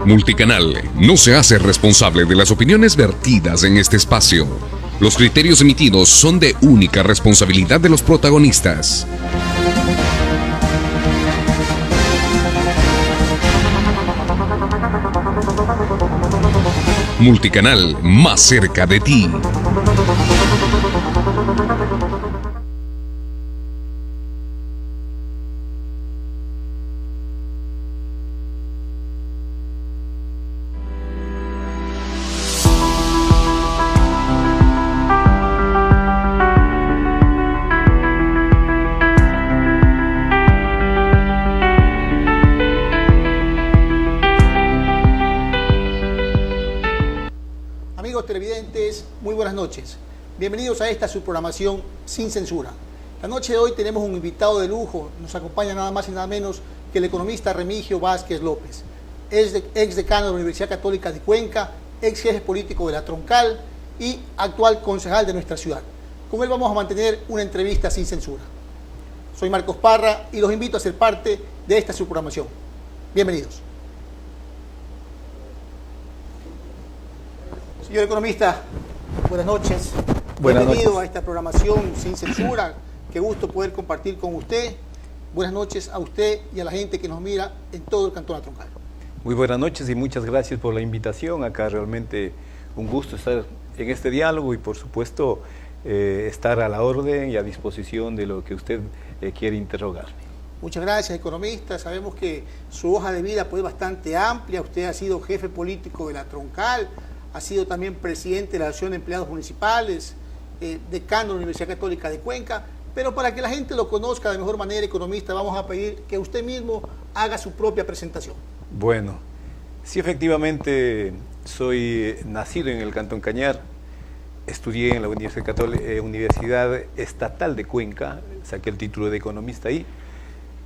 Multicanal no se hace responsable de las opiniones vertidas en este espacio. Los criterios emitidos son de única responsabilidad de los protagonistas. Multicanal, más cerca de ti. Amigos televidentes, muy buenas noches. Bienvenidos a esta subprogramación Sin Censura. La noche de hoy tenemos un invitado de lujo. Nos acompaña nada más y nada menos que el economista Remigio Vázquez López, ex decano de la Universidad Católica de Cuenca, ex jefe político de la Troncal y actual concejal de nuestra ciudad. Con él vamos a mantener una entrevista sin censura. Soy Marcos Parra y los invito a ser parte de esta subprogramación. Bienvenidos. Señor economista, buenas noches. Bienvenido a esta programación sin censura. Qué gusto poder compartir con usted. Buenas noches a usted y a la gente que nos mira en todo el Cantón La Troncal. Muy buenas noches y muchas gracias por la invitación. Acá realmente un gusto estar en este diálogo y por supuesto estar a la orden y a disposición de lo que usted quiere interrogarme. Muchas gracias, economista. Sabemos que su hoja de vida pues, es bastante amplia. Usted ha sido jefe político de la Troncal, ha sido también presidente de la Asociación de Empleados Municipales, decano de la Universidad Católica de Cuenca, pero para que la gente lo conozca de mejor manera, economista, vamos a pedir que usted mismo haga su propia presentación. Bueno, sí, efectivamente soy nacido en el Cantón Cañar, estudié en la Universidad Estatal de Cuenca, saqué el título de economista ahí,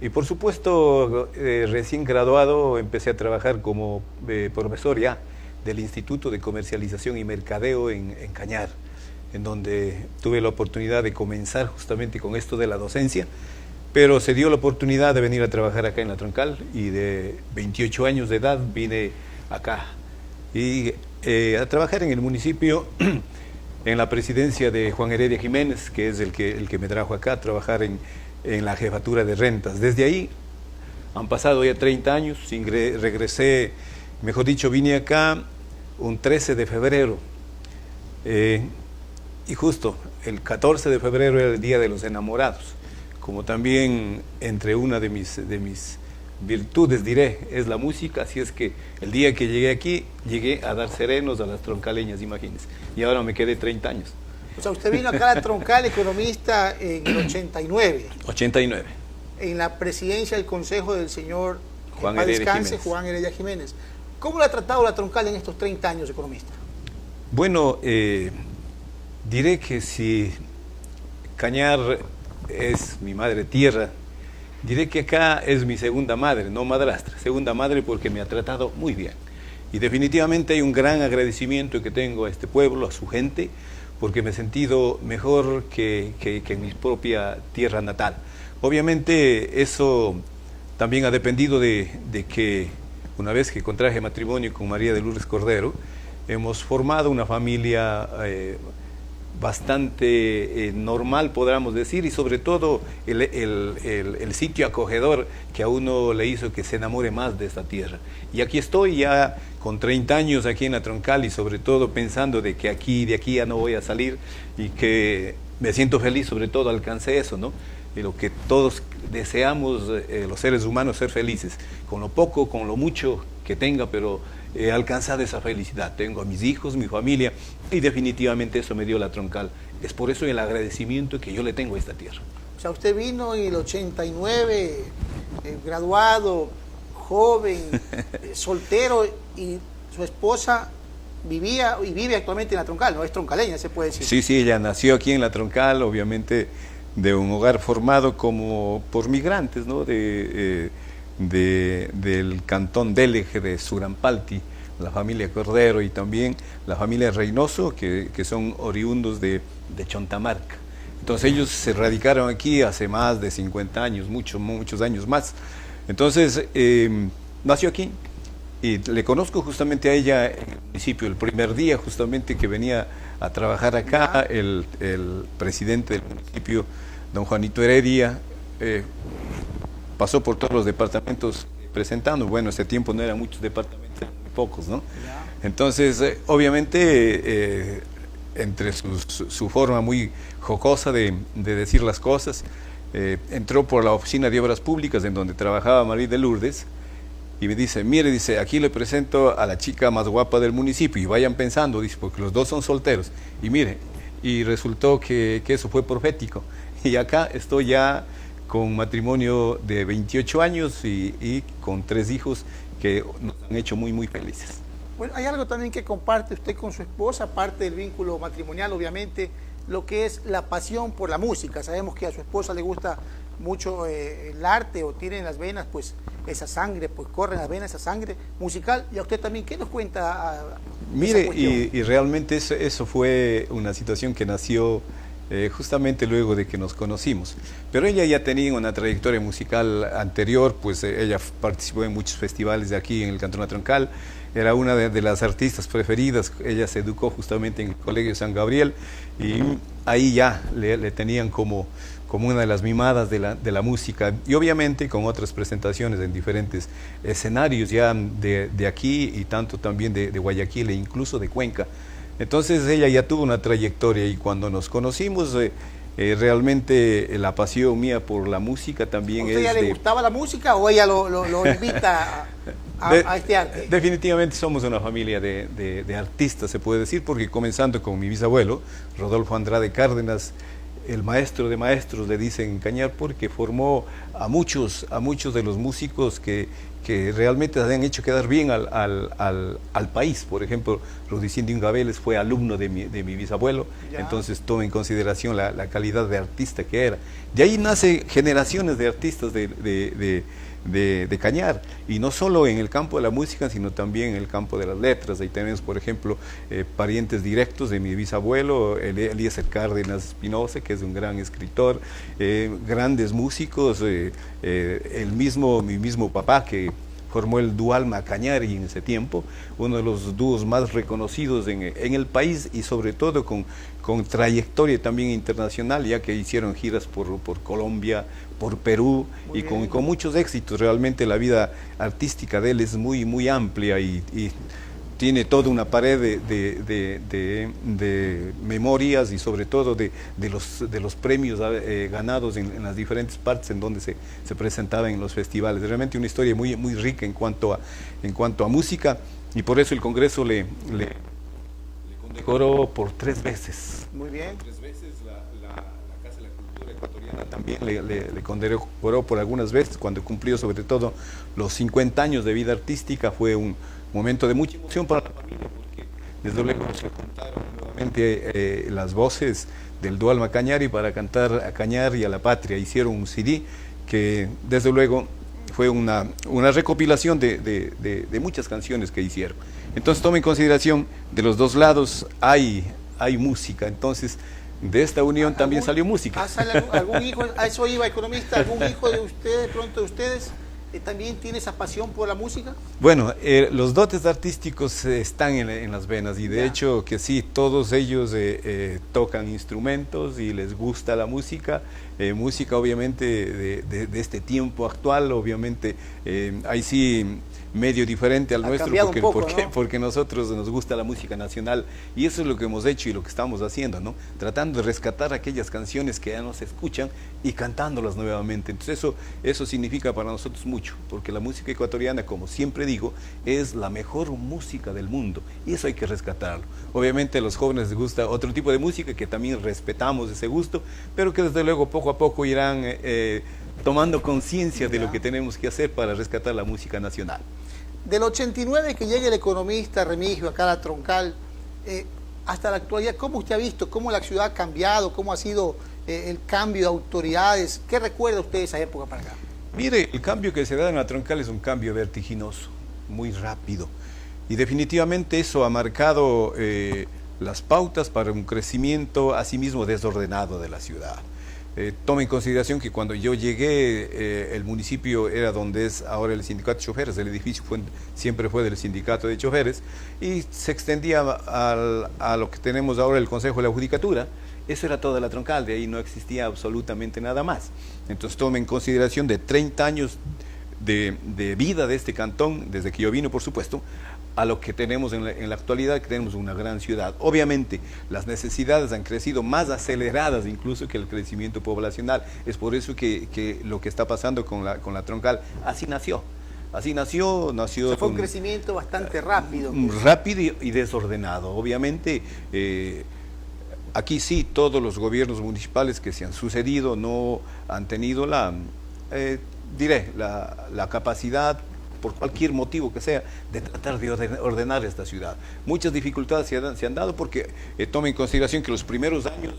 y por supuesto recién graduado empecé a trabajar como profesor ya del Instituto de Comercialización y Mercadeo en Cañar, en donde tuve la oportunidad de comenzar justamente con esto de la docencia, pero se dio la oportunidad de venir a trabajar acá en La Troncal y de 28 años de edad vine acá y a trabajar en el municipio en la presidencia de Juan Heredia Jiménez, que es el que me trajo acá a trabajar en la jefatura de rentas. Desde ahí han pasado ya 30 años, regresé, mejor dicho, vine acá un 13 de febrero y justo el 14 de febrero era el Día de los Enamorados, como también entre una de mis virtudes, diré, es la música, así es que el día que llegué aquí, llegué a dar serenos a las troncaleñas, imagínense, y ahora me quedé 30 años. O sea, usted vino acá a la Troncal, economista, en el 89. 89. En la presidencia del Consejo del señor Juan Heredia Jiménez. Juan Heredia Jiménez. ¿Cómo le ha tratado la Troncal en estos 30 años, economista? Bueno, diré que si Cañar es mi madre tierra, diré que acá es mi segunda madre, no madrastra, segunda madre porque me ha tratado muy bien. Y definitivamente hay un gran agradecimiento que tengo a este pueblo, a su gente, porque me he sentido mejor que en mi propia tierra natal. Obviamente eso también ha dependido de que una vez que contraje matrimonio con María de Lourdes Cordero, hemos formado una familia bastante normal, podríamos decir, y sobre todo el sitio acogedor que a uno le hizo que se enamore más de esta tierra. Y aquí estoy ya con 30 años aquí en La Troncal y sobre todo pensando de que de aquí ya no voy a salir y que me siento feliz, sobre todo alcancé eso, ¿no? De lo que todos deseamos los seres humanos, ser felices, con lo poco, con lo mucho que tenga, pero he alcanzado esa felicidad. Tengo a mis hijos, mi familia, y definitivamente eso me dio La Troncal. Es por eso el agradecimiento que yo le tengo a esta tierra. O sea, usted vino en el 89, graduado, joven, soltero, y su esposa vivía y vive actualmente en La Troncal, ¿no? Es troncaleña, se puede decir. Sí, sí, ella nació aquí en La Troncal, obviamente de un hogar formado como por migrantes, ¿no? Del cantón Deleje de Surampalti, la familia Cordero y también la familia Reynoso, que son oriundos de Chontamarca. Entonces ellos se radicaron aquí hace más de 50 años, muchos años más. Entonces nació aquí Y le conozco justamente a ella en el municipio, el primer día justamente que venía a trabajar acá, el presidente del municipio, don Juanito Heredia, pasó por todos los departamentos presentando. Bueno, ese tiempo no eran muchos departamentos, eran muy pocos, ¿no? Entonces, obviamente, entre su forma muy jocosa de decir las cosas, entró por la oficina de obras públicas en donde trabajaba María de Lourdes y me dice, mire, dice, aquí le presento a la chica más guapa del municipio y vayan pensando, dice, porque los dos son solteros. Y mire, y resultó que eso fue profético. Y acá estoy ya con matrimonio de 28 años y con 3 hijos que nos han hecho muy, muy felices. Bueno, hay algo también que comparte usted con su esposa, aparte del vínculo matrimonial, obviamente, lo que es la pasión por la música. Sabemos que a su esposa le gusta mucho el arte, o tiene en las venas pues esa sangre, pues corre en las venas esa sangre musical. Y a usted también, ¿qué nos cuenta? Mire, y realmente eso fue una situación que nació justamente luego de que nos conocimos. Pero ella ya tenía una trayectoria musical anterior, pues ella participó en muchos festivales de aquí en el Cantón La Troncal, era una de las artistas preferidas. Ella se educó justamente en el Colegio San Gabriel y ahí ya le tenían como una de las mimadas de la música, y obviamente con otras presentaciones en diferentes escenarios ya de aquí y tanto también de Guayaquil e incluso de Cuenca. Entonces ella ya tuvo una trayectoria, y cuando nos conocimos realmente la pasión mía por la música también es... ¿A usted ya le gustaba la música o ella lo invita a este arte? Definitivamente somos una familia de artistas, se puede decir, porque comenzando con mi bisabuelo, Rodolfo Andrade Cárdenas, el maestro de maestros, le dicen en Cañar, porque formó a muchos de los músicos que realmente han hecho quedar bien al país. Por ejemplo, Rudicindo Ingabeles fue alumno de mi bisabuelo, entonces toma en consideración la calidad de artista que era. De ahí nace generaciones de artistas de Cañar, y no solo en el campo de la música, sino también en el campo de las letras. Ahí tenemos, por ejemplo, parientes directos de mi bisabuelo, Eliezer Cárdenas Espinosa, que es un gran escritor, grandes músicos, mi mismo papá, que formó el dúo Alma Cañari en ese tiempo, uno de los dúos más reconocidos en el país, y sobre todo con trayectoria también internacional, ya que hicieron giras por Colombia, por Perú, y con muchos éxitos. Realmente la vida artística de él es muy, muy amplia, y tiene toda una pared de memorias, y sobre todo de los premios ganados en las diferentes partes en donde se presentaba en los festivales. Realmente una historia muy, muy rica en cuanto a música, y por eso el Congreso le condecoró por 3 veces. Muy bien. 3 veces la Casa de la Cultura Ecuatoriana también le condecoró por algunas veces, cuando cumplió sobre todo los 50 años de vida artística. Fue un momento de mucha emoción para la familia, porque desde luego se juntaron nuevamente las voces del dúo Alma Cañari para cantar a Cañar y a la patria. Hicieron un CD que desde luego fue una recopilación de muchas canciones que hicieron. Entonces toma en consideración, de los dos lados hay música. Entonces de esta unión también salió música. ¿Algún hijo, a eso iba, economista, algún hijo de ustedes, pronto de ustedes, también tiene esa pasión por la música? Bueno, los dotes artísticos están en las venas, y de hecho que sí, todos ellos tocan instrumentos y les gusta la música, música obviamente de este tiempo actual, obviamente ahí sí medio diferente al nuestro, porque nosotros nos gusta la música nacional, y eso es lo que hemos hecho y lo que estamos haciendo, ¿no? Tratando de rescatar aquellas canciones que ya no se escuchan y cantándolas nuevamente. Entonces eso significa para nosotros mucho, porque la música ecuatoriana, como siempre digo, es la mejor música del mundo, y eso hay que rescatarlo. Obviamente a los jóvenes les gusta otro tipo de música, que también respetamos ese gusto, pero que desde luego poco a poco irán tomando conciencia de lo que tenemos que hacer para rescatar la música nacional. Del 89 que llegue el economista Remigio acá a La Troncal, hasta la actualidad, ¿cómo usted ha visto cómo la ciudad ha cambiado, cómo ha sido el cambio de autoridades? ¿Qué recuerda usted de esa época para acá? Mire, el cambio que se da en La Troncal es un cambio vertiginoso, muy rápido, y definitivamente eso ha marcado las pautas para un crecimiento asimismo desordenado de la ciudad. Toma en consideración que cuando yo llegué, el municipio era donde es ahora el sindicato de choferes, el edificio siempre fue del sindicato de choferes, y se extendía a lo que tenemos ahora el Consejo de la Judicatura. Eso era toda la troncal, de ahí no existía absolutamente nada más. Entonces toma en consideración de 30 años de vida de este cantón, desde que yo vine, por supuesto, a lo que tenemos en la actualidad, que tenemos una gran ciudad. Obviamente, las necesidades han crecido más aceleradas incluso que el crecimiento poblacional. Es por eso que lo que está pasando con la troncal, así nació. Así nació. O sea, fue un crecimiento bastante rápido. Rápido y desordenado. Obviamente, aquí sí, todos los gobiernos municipales que se han sucedido no han tenido la capacidad, por cualquier motivo que sea, de tratar de ordenar esta ciudad. Muchas dificultades se han dado porque toma en consideración que los primeros años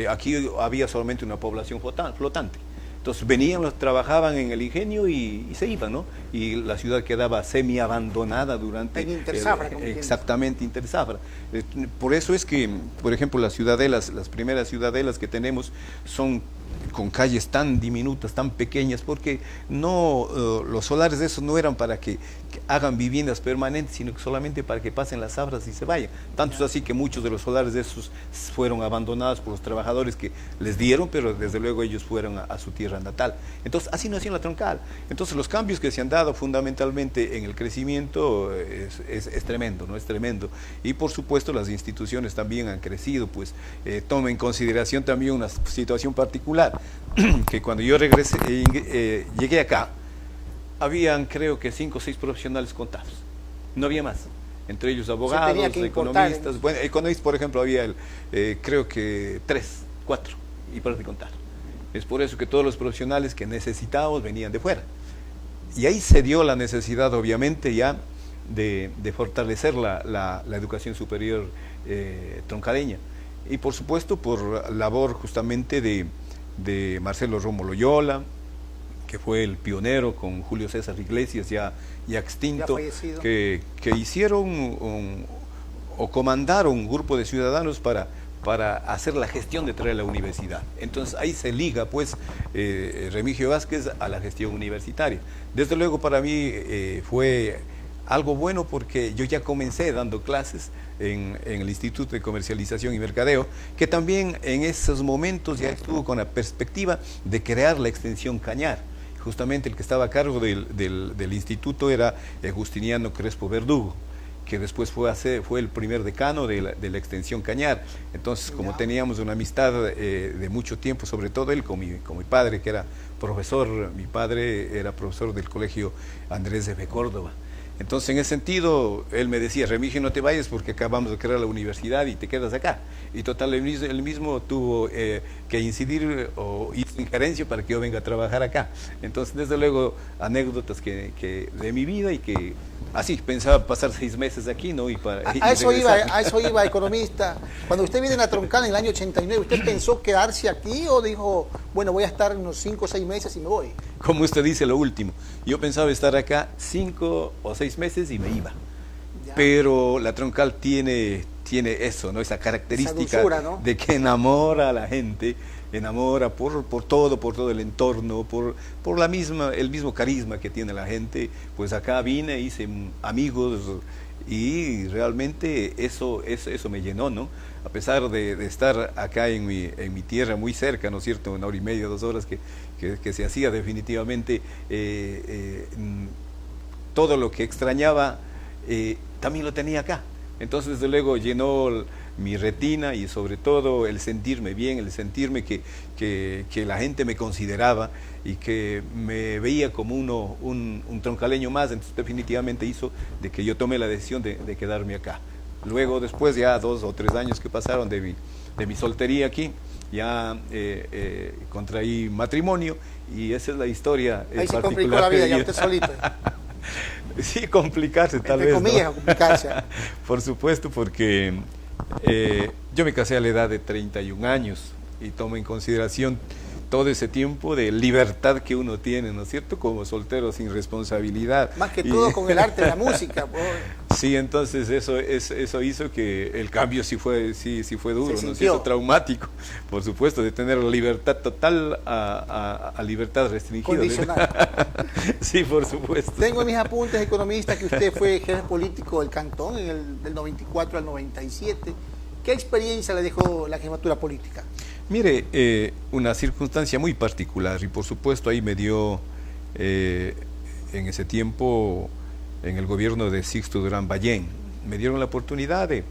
aquí había solamente una población flotante. Entonces venían, trabajaban en el ingenio y se iban, ¿no? Y la ciudad quedaba semi-abandonada durante... En Interzafra, exactamente, Interzafra. Por eso es que, por ejemplo, las ciudadelas, las primeras ciudadelas que tenemos son con calles tan diminutas, tan pequeñas, porque los solares de esos no eran para que hagan viviendas permanentes, sino que solamente para que pasen las zafras y se vayan. Tanto es así que muchos de los solares de esos fueron abandonados por los trabajadores que les dieron, pero desde luego ellos fueron a su tierra natal. Entonces, así nació la troncal. Entonces, los cambios que se han dado fundamentalmente en el crecimiento es tremendo, ¿no? Es tremendo. Y por supuesto, las instituciones también han crecido, pues toma en consideración también una situación particular, que cuando yo regresé, llegué acá, habían creo que 5 o 6 profesionales contados, no había más, entre ellos abogados, economistas. Bueno, economistas, por ejemplo, había creo que 3, 4, y para de contar. Es por eso que todos los profesionales que necesitábamos venían de fuera. Y ahí se dio la necesidad, obviamente, ya de fortalecer la educación superior troncaleña. Y por supuesto, por labor justamente de Marcelo Romo Loyola, que fue el pionero con Julio César Iglesias, ya extinto, que hicieron o comandaron un grupo de ciudadanos para hacer la gestión de traer la universidad. Entonces ahí se liga pues Remigio Vázquez a la gestión universitaria. Desde luego para mí fue algo bueno porque yo ya comencé dando clases en el Instituto de Comercialización y Mercadeo, que también en esos momentos ya estuvo con la perspectiva de crear la extensión Cañar. Justamente el que estaba a cargo del instituto era Justiniano Crespo Verdugo, que después fue el primer decano de la extensión Cañar. Entonces, como teníamos una amistad de mucho tiempo, sobre todo él con mi padre, que era profesor, mi padre era profesor del colegio Andrés de Córdoba. Entonces, en ese sentido, él me decía, Remigio, no te vayas porque acabamos de crear la universidad y te quedas acá. Y total, él mismo tuvo que incidir o hizo injerencia para que yo venga a trabajar acá. Entonces, desde luego, anécdotas que de mi vida y que así pensaba pasar 6 meses aquí, ¿no? A eso iba, economista. Cuando usted viene a la troncal en el año 89, ¿usted pensó quedarse aquí o dijo, bueno, voy a estar unos 5 o 6 meses y me voy? Como usted dice, lo último. Yo pensaba estar acá 5 o 6 meses y me iba. Ya. Pero la troncal tiene eso, ¿no? Esa característica, esa dulzura, ¿no? De que enamora a la gente, enamora por todo el entorno, por el mismo carisma que tiene la gente. Pues acá vine, hice amigos y realmente eso me llenó, ¿no? A pesar de estar acá en mi tierra muy cerca, ¿no es cierto? 1 hora y media, 2 horas que se hacía definitivamente, todo lo que extrañaba también lo tenía acá. Entonces, desde luego, llenó mi retina y sobre todo el sentirme bien, el sentirme que la gente me consideraba y que me veía como un troncaleño más. Entonces, definitivamente hizo de que yo tomé la decisión de quedarme acá. Luego, después ya 2 o 3 años que pasaron de mi soltería aquí, ya contraí matrimonio y esa es la historia. Ahí se complicó la vida, ya usted solito. Sí, complicarse tal vez. Entre comillas, ¿no? Complicarse. Por supuesto, porque yo me casé a la edad de 31 años y tomo en consideración todo ese tiempo de libertad que uno tiene, ¿no es cierto? Como soltero sin responsabilidad. Más que todo con el arte de la música. Sí, entonces eso hizo que el cambio sí fue duro, ¿no? Sí, hizo traumático, por supuesto, de tener libertad total a libertad restringida. Condicional. Sí, por supuesto. Tengo en mis apuntes, economista, que usted fue jefe político del cantón del 94 al 97. ¿Qué experiencia le dejó la jefatura política? Mire, una circunstancia muy particular, y por supuesto ahí me dio en ese tiempo, en el gobierno de Sixto Durán Ballén, me dieron la oportunidad de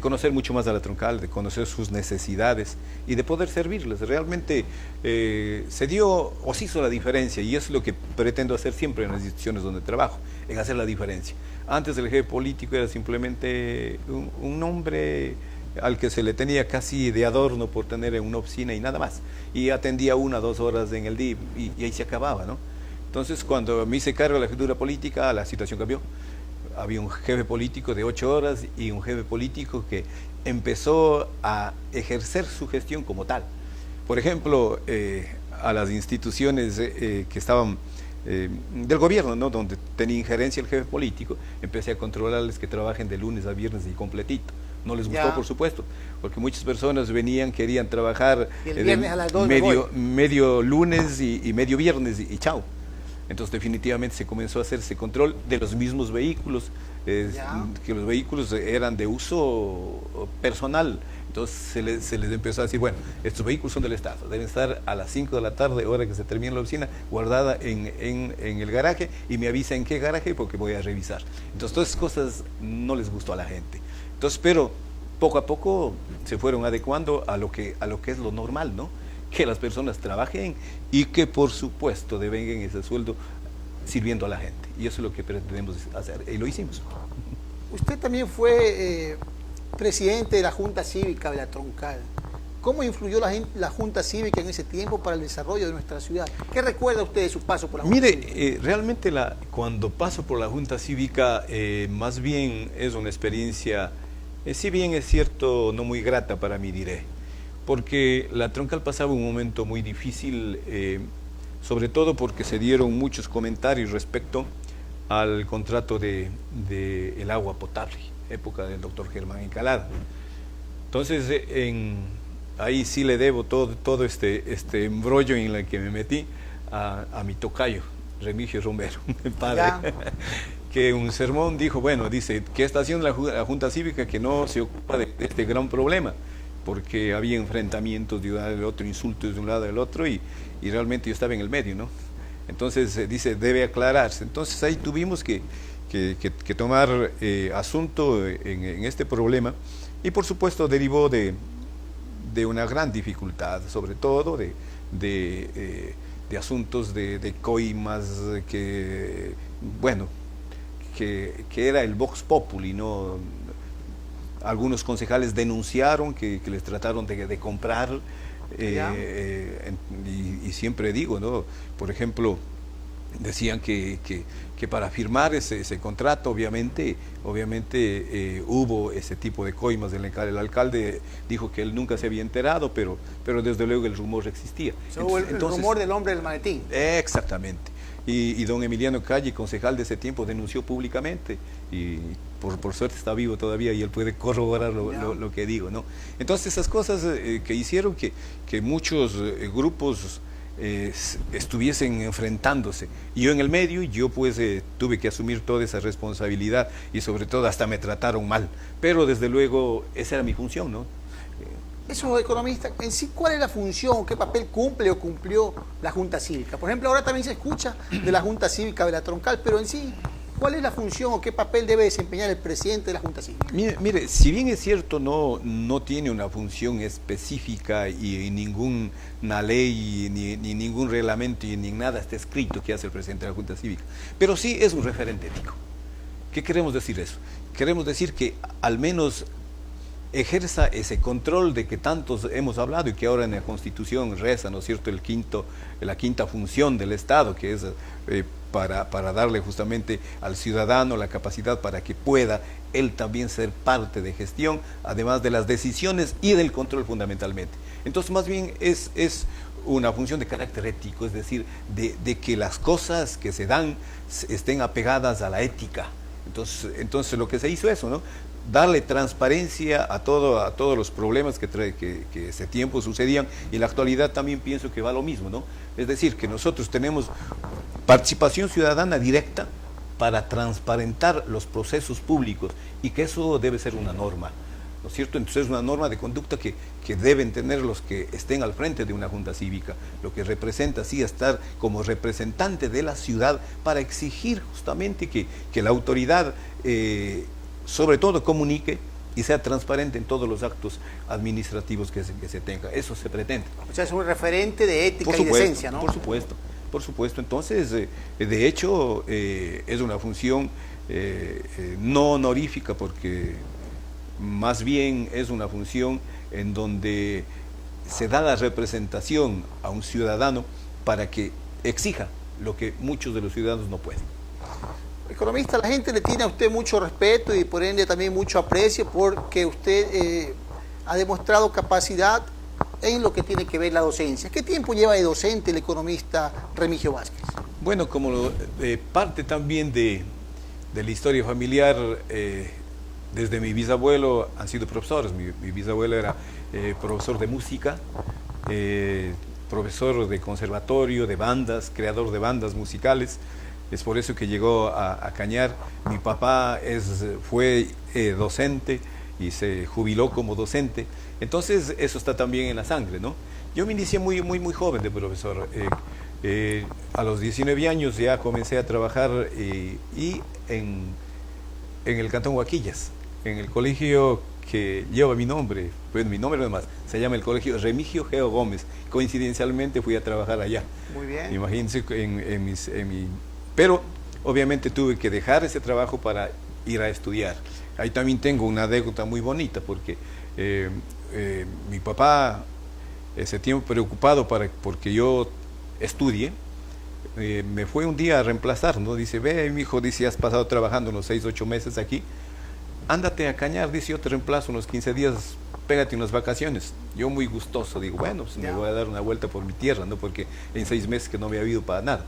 conocer mucho más a la Troncal, de conocer sus necesidades y de poder servirles. Realmente se dio o se hizo la diferencia, y es lo que pretendo hacer siempre en las instituciones donde trabajo, en hacer la diferencia. Antes el jefe político era simplemente un hombre al que se le tenía casi de adorno por tener una oficina y nada más, y atendía 1 o 2 horas en el día y ahí se acababa, ¿no? Entonces, cuando me hice cargo de la jefatura política, la situación cambió. Había un jefe político de 8 horas y un jefe político que empezó a ejercer su gestión como tal. Por ejemplo, a las instituciones que estaban del gobierno, ¿no?, donde tenía injerencia el jefe político, empecé a controlarles que trabajen de lunes a viernes y completito. No les gustó, por supuesto, porque muchas personas querían trabajar el viernes a las 2 medio lunes y medio viernes y chao. Entonces definitivamente se comenzó a hacerse control de los mismos vehículos, que los vehículos eran de uso personal. Entonces se les empezó a decir, bueno, estos vehículos son del Estado, deben estar a las 5 de la tarde, hora que se termine la oficina, guardada en el garaje, y me avisa en qué garaje porque voy a revisar. Entonces todas esas cosas no les gustó a la gente. Entonces, pero poco a poco se fueron adecuando a lo que es lo normal, ¿no? Que las personas trabajen y que por supuesto devenguen ese sueldo sirviendo a la gente. Y eso es lo que pretendemos hacer, y lo hicimos. Usted también fue presidente de la Junta Cívica de la Troncal. ¿Cómo influyó la Junta Cívica en ese tiempo para el desarrollo de nuestra ciudad? ¿Qué recuerda usted de su paso por la Junta Cívica? Mire, realmente cuando paso por la Junta Cívica, más bien es una experiencia, si bien es cierto, no muy grata para mí, diré, porque la Troncal pasaba un momento muy difícil, sobre todo porque se dieron muchos comentarios respecto al contrato de el agua potable, época del doctor Germán Encalada. Entonces, ahí sí le debo todo este embrollo en el que me metí a mi tocayo, Remigio Romero, mi padre, que en un sermón dijo, bueno, dice, ¿qué está haciendo la Junta Cívica que no se ocupa de este gran problema? Porque había enfrentamientos de un lado del otro, insultos de un lado del otro, y realmente yo estaba en el medio, ¿no? Entonces dice, debe aclararse. Entonces ahí tuvimos que tomar asunto en este problema, y por supuesto derivó de una gran dificultad, sobre todo de asuntos de coimas, que era el vox populi, ¿no? Algunos concejales denunciaron que les trataron de comprar, y siempre digo, ¿no? Por ejemplo, decían que para firmar ese contrato, obviamente hubo ese tipo de coimas del alcalde. El alcalde dijo que él nunca se había enterado, pero desde luego el rumor existía. El rumor del hombre del maletín. Exactamente. Y don Emiliano Calle, concejal de ese tiempo, denunció públicamente, y por suerte está vivo todavía y él puede corroborar lo que digo, ¿no? Entonces esas cosas que hicieron que muchos grupos estuviesen enfrentándose, y yo en el medio, yo pues tuve que asumir toda esa responsabilidad, y sobre todo hasta me trataron mal, pero desde luego esa era mi función, ¿no? Eso, economista, en sí, ¿cuál es la función o qué papel cumple o cumplió la Junta Cívica? Por ejemplo, ahora también se escucha de la Junta Cívica de la Troncal, pero en sí, ¿cuál es la función o qué papel debe desempeñar el presidente de la Junta Cívica? Mire, si bien es cierto, no tiene una función específica, y ninguna ley, ni ningún reglamento, ni nada está escrito que hace el presidente de la Junta Cívica, pero sí es un referente ético. ¿Qué queremos decir eso? Queremos decir que al menos ejerza ese control de que tantos hemos hablado, y que ahora en la Constitución reza, ¿no es cierto?, la quinta función del Estado, que es para darle justamente al ciudadano la capacidad para que pueda él también ser parte de gestión, además de las decisiones y del control fundamentalmente. Entonces, más bien es una función de carácter ético, es decir, de que las cosas que se dan estén apegadas a la ética, Entonces lo que se hizo eso, ¿no? Darle transparencia a todos los problemas que ese tiempo sucedían, y en la actualidad también pienso que va lo mismo, ¿no? Es decir, que nosotros tenemos participación ciudadana directa para transparentar los procesos públicos, y que eso debe ser una norma, ¿no es cierto? Entonces es una norma de conducta que deben tener los que estén al frente de una junta cívica, lo que representa así estar como representante de la ciudad para exigir justamente que la autoridad sobre todo comunique y sea transparente en todos los actos administrativos que se tenga. Eso se pretende. O sea, es un referente de ética y decencia, ¿no? Por supuesto. Entonces, de hecho, es una función no honorífica, porque más bien es una función en donde se da la representación a un ciudadano para que exija lo que muchos de los ciudadanos no pueden. Economista, la gente le tiene a usted mucho respeto y por ende también mucho aprecio, porque usted ha demostrado capacidad en lo que tiene que ver la docencia. ¿Qué tiempo lleva de docente el economista Remigio Vázquez? Bueno, como parte también de la historia familiar, desde mi bisabuelo han sido profesores. Mi bisabuelo era profesor de música, profesor de conservatorio, de bandas, creador de bandas musicales. Es por eso que llegó a Cañar. Mi papá fue docente y se jubiló como docente. Entonces eso está también en la sangre, ¿no? Yo me inicié muy joven de profesor. A los 19 años ya comencé a trabajar y en el Cantón Huaquillas, en el colegio que lleva mi nombre. Bueno, mi nombre nomás, se llama el Colegio Remigio Geo Gómez. Coincidencialmente fui a trabajar allá. Muy bien. Imagínense, pero obviamente tuve que dejar ese trabajo para ir a estudiar. Ahí también tengo una anécdota muy bonita, porque mi papá, ese tiempo preocupado porque yo estudie, me fue un día a reemplazar, ¿no? Dice, ve, mi hijo, dice, has pasado trabajando unos 6, 8 meses aquí, ándate a Cañar, dice, yo te reemplazo unos 15 días, pégate unas vacaciones. Yo muy gustoso, digo, bueno, pues me voy a dar una vuelta por mi tierra, ¿no? Porque en 6 meses que no me había ido para nada.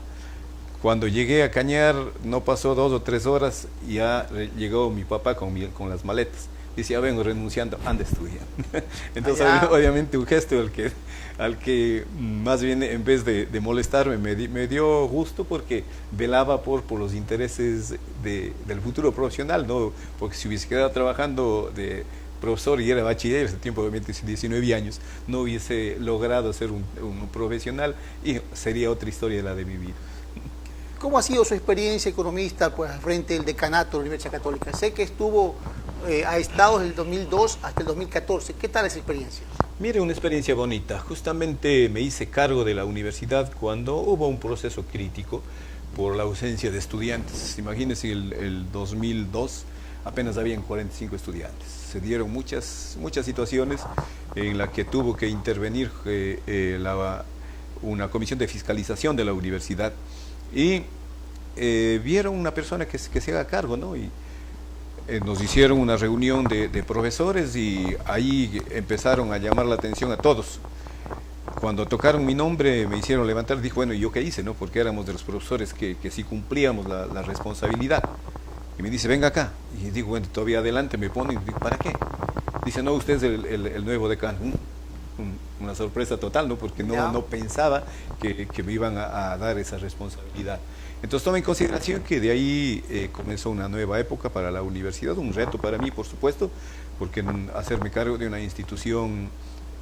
Cuando llegué a Cañar, no pasó 2 o 3 horas, y ya llegó mi papá con las maletas. Dice, ya vengo renunciando, anda a estudiar. Entonces, obviamente, un gesto al que más bien, en vez de molestarme, me dio gusto, porque velaba por los intereses del futuro profesional, ¿no? Porque si hubiese quedado trabajando de profesor y era bachiller, ese tiempo obviamente 19 años, no hubiese logrado ser un profesional, y sería otra historia la de mi vida. ¿Cómo ha sido su experiencia economista, pues, al frente del decanato de la Universidad Católica? Sé que ha estado desde el 2002 hasta el 2014. ¿Qué tal esa experiencia? Mire, una experiencia bonita. Justamente me hice cargo de la universidad cuando hubo un proceso crítico por la ausencia de estudiantes. Imagínense, el 2002 apenas habían 45 estudiantes. Se dieron muchas situaciones en las que tuvo que intervenir una comisión de fiscalización de la universidad, y vieron una persona que se haga cargo, ¿no? Y nos hicieron una reunión de profesores, y ahí empezaron a llamar la atención a todos. Cuando tocaron mi nombre, me hicieron levantar. Dije, bueno, ¿y yo qué hice, no? Porque éramos de los profesores que sí cumplíamos la responsabilidad. Y me dice, venga acá. Y digo, bueno, todavía adelante me ponen. Digo, ¿para qué? Dice, no, usted es el nuevo decano. Una sorpresa total, ¿no? Porque no pensaba que me iban a dar esa responsabilidad. Entonces toma en consideración que de ahí comenzó una nueva época para la universidad, un reto para mí, por supuesto, porque hacerme cargo de una institución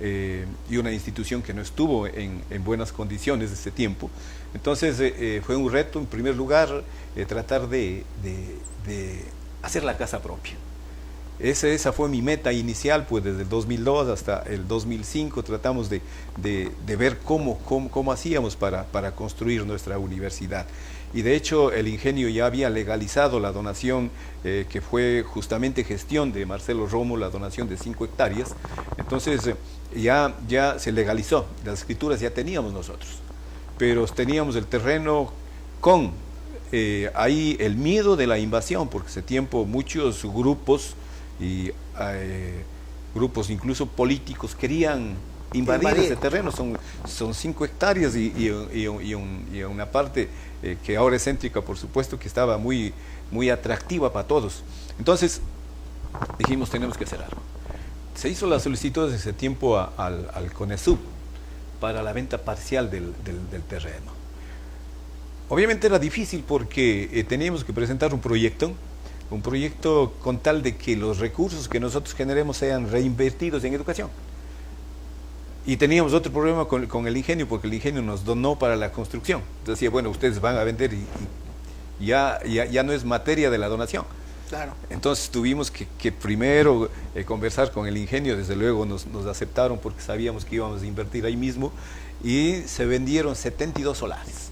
y una institución que no estuvo en buenas condiciones de ese tiempo. Entonces fue un reto, en primer lugar, tratar de hacer la casa propia. Esa fue mi meta inicial, pues desde el 2002 hasta el 2005 tratamos de ver cómo hacíamos para construir nuestra universidad. Y de hecho el ingenio ya había legalizado la donación, que fue justamente gestión de Marcelo Romo, la donación de 5 hectáreas. Entonces ya se legalizó, las escrituras ya teníamos nosotros, pero teníamos el terreno con ahí el miedo de la invasión, porque ese tiempo muchos grupos y grupos incluso políticos querían invadir ese terreno. Son 5 hectáreas y una parte que ahora es céntrica, por supuesto, que estaba muy muy atractiva para todos. Entonces dijimos, tenemos que hacer algo. Se hizo la solicitud desde ese tiempo al CONESUB para la venta parcial del terreno. Obviamente era difícil porque teníamos que presentar un proyecto con tal de que los recursos que nosotros generemos sean reinvertidos en educación. Y teníamos otro problema con el ingenio, porque el ingenio nos donó para la construcción. Entonces decía, bueno, ustedes van a vender y ya no es materia de la donación. Claro. Entonces tuvimos que primero conversar con el ingenio. Desde luego nos aceptaron porque sabíamos que íbamos a invertir ahí mismo, y se vendieron 72 solares.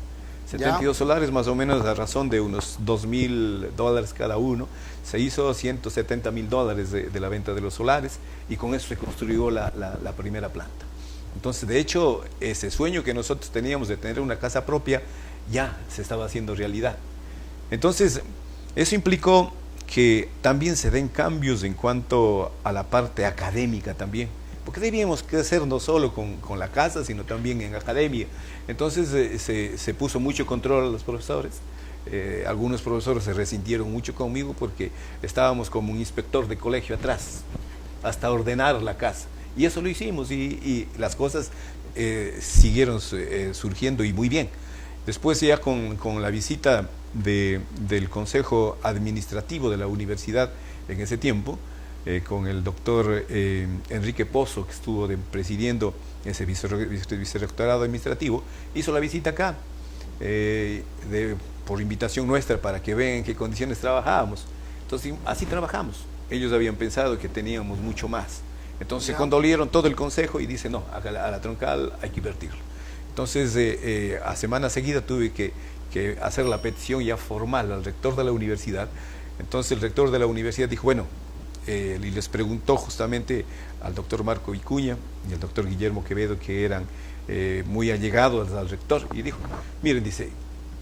72 solares, más o menos a razón de unos $2,000 cada uno. Se hizo $170,000 de la venta de los solares, y con eso se construyó la primera planta. Entonces, de hecho, ese sueño que nosotros teníamos de tener una casa propia ya se estaba haciendo realidad. Entonces, eso implicó que también se den cambios en cuanto a la parte académica también, porque debíamos crecer no solo con la casa, sino también en academia. Entonces se puso mucho control a los profesores. Algunos profesores se resintieron mucho conmigo porque estábamos como un inspector de colegio atrás, hasta ordenar la casa. Y eso lo hicimos, y las cosas siguieron surgiendo, y muy bien. Después, ya con la visita del Consejo Administrativo de la universidad en ese tiempo, con el doctor Enrique Pozo, que estuvo presidiendo ese vicerrectorado administrativo, hizo la visita acá, por invitación nuestra, para que vean en qué condiciones trabajábamos. Entonces, así trabajamos. Ellos habían pensado que teníamos mucho más. Entonces se condolieron todo el consejo y dice, no, a la troncal hay que invertirlo. Entonces, a semana seguida tuve que hacer la petición ya formal al rector de la universidad. Entonces el rector de la universidad dijo, bueno, y les preguntó justamente al doctor Marco Vicuña y al doctor Guillermo Quevedo, que eran muy allegados al rector, y dijo, miren, dice,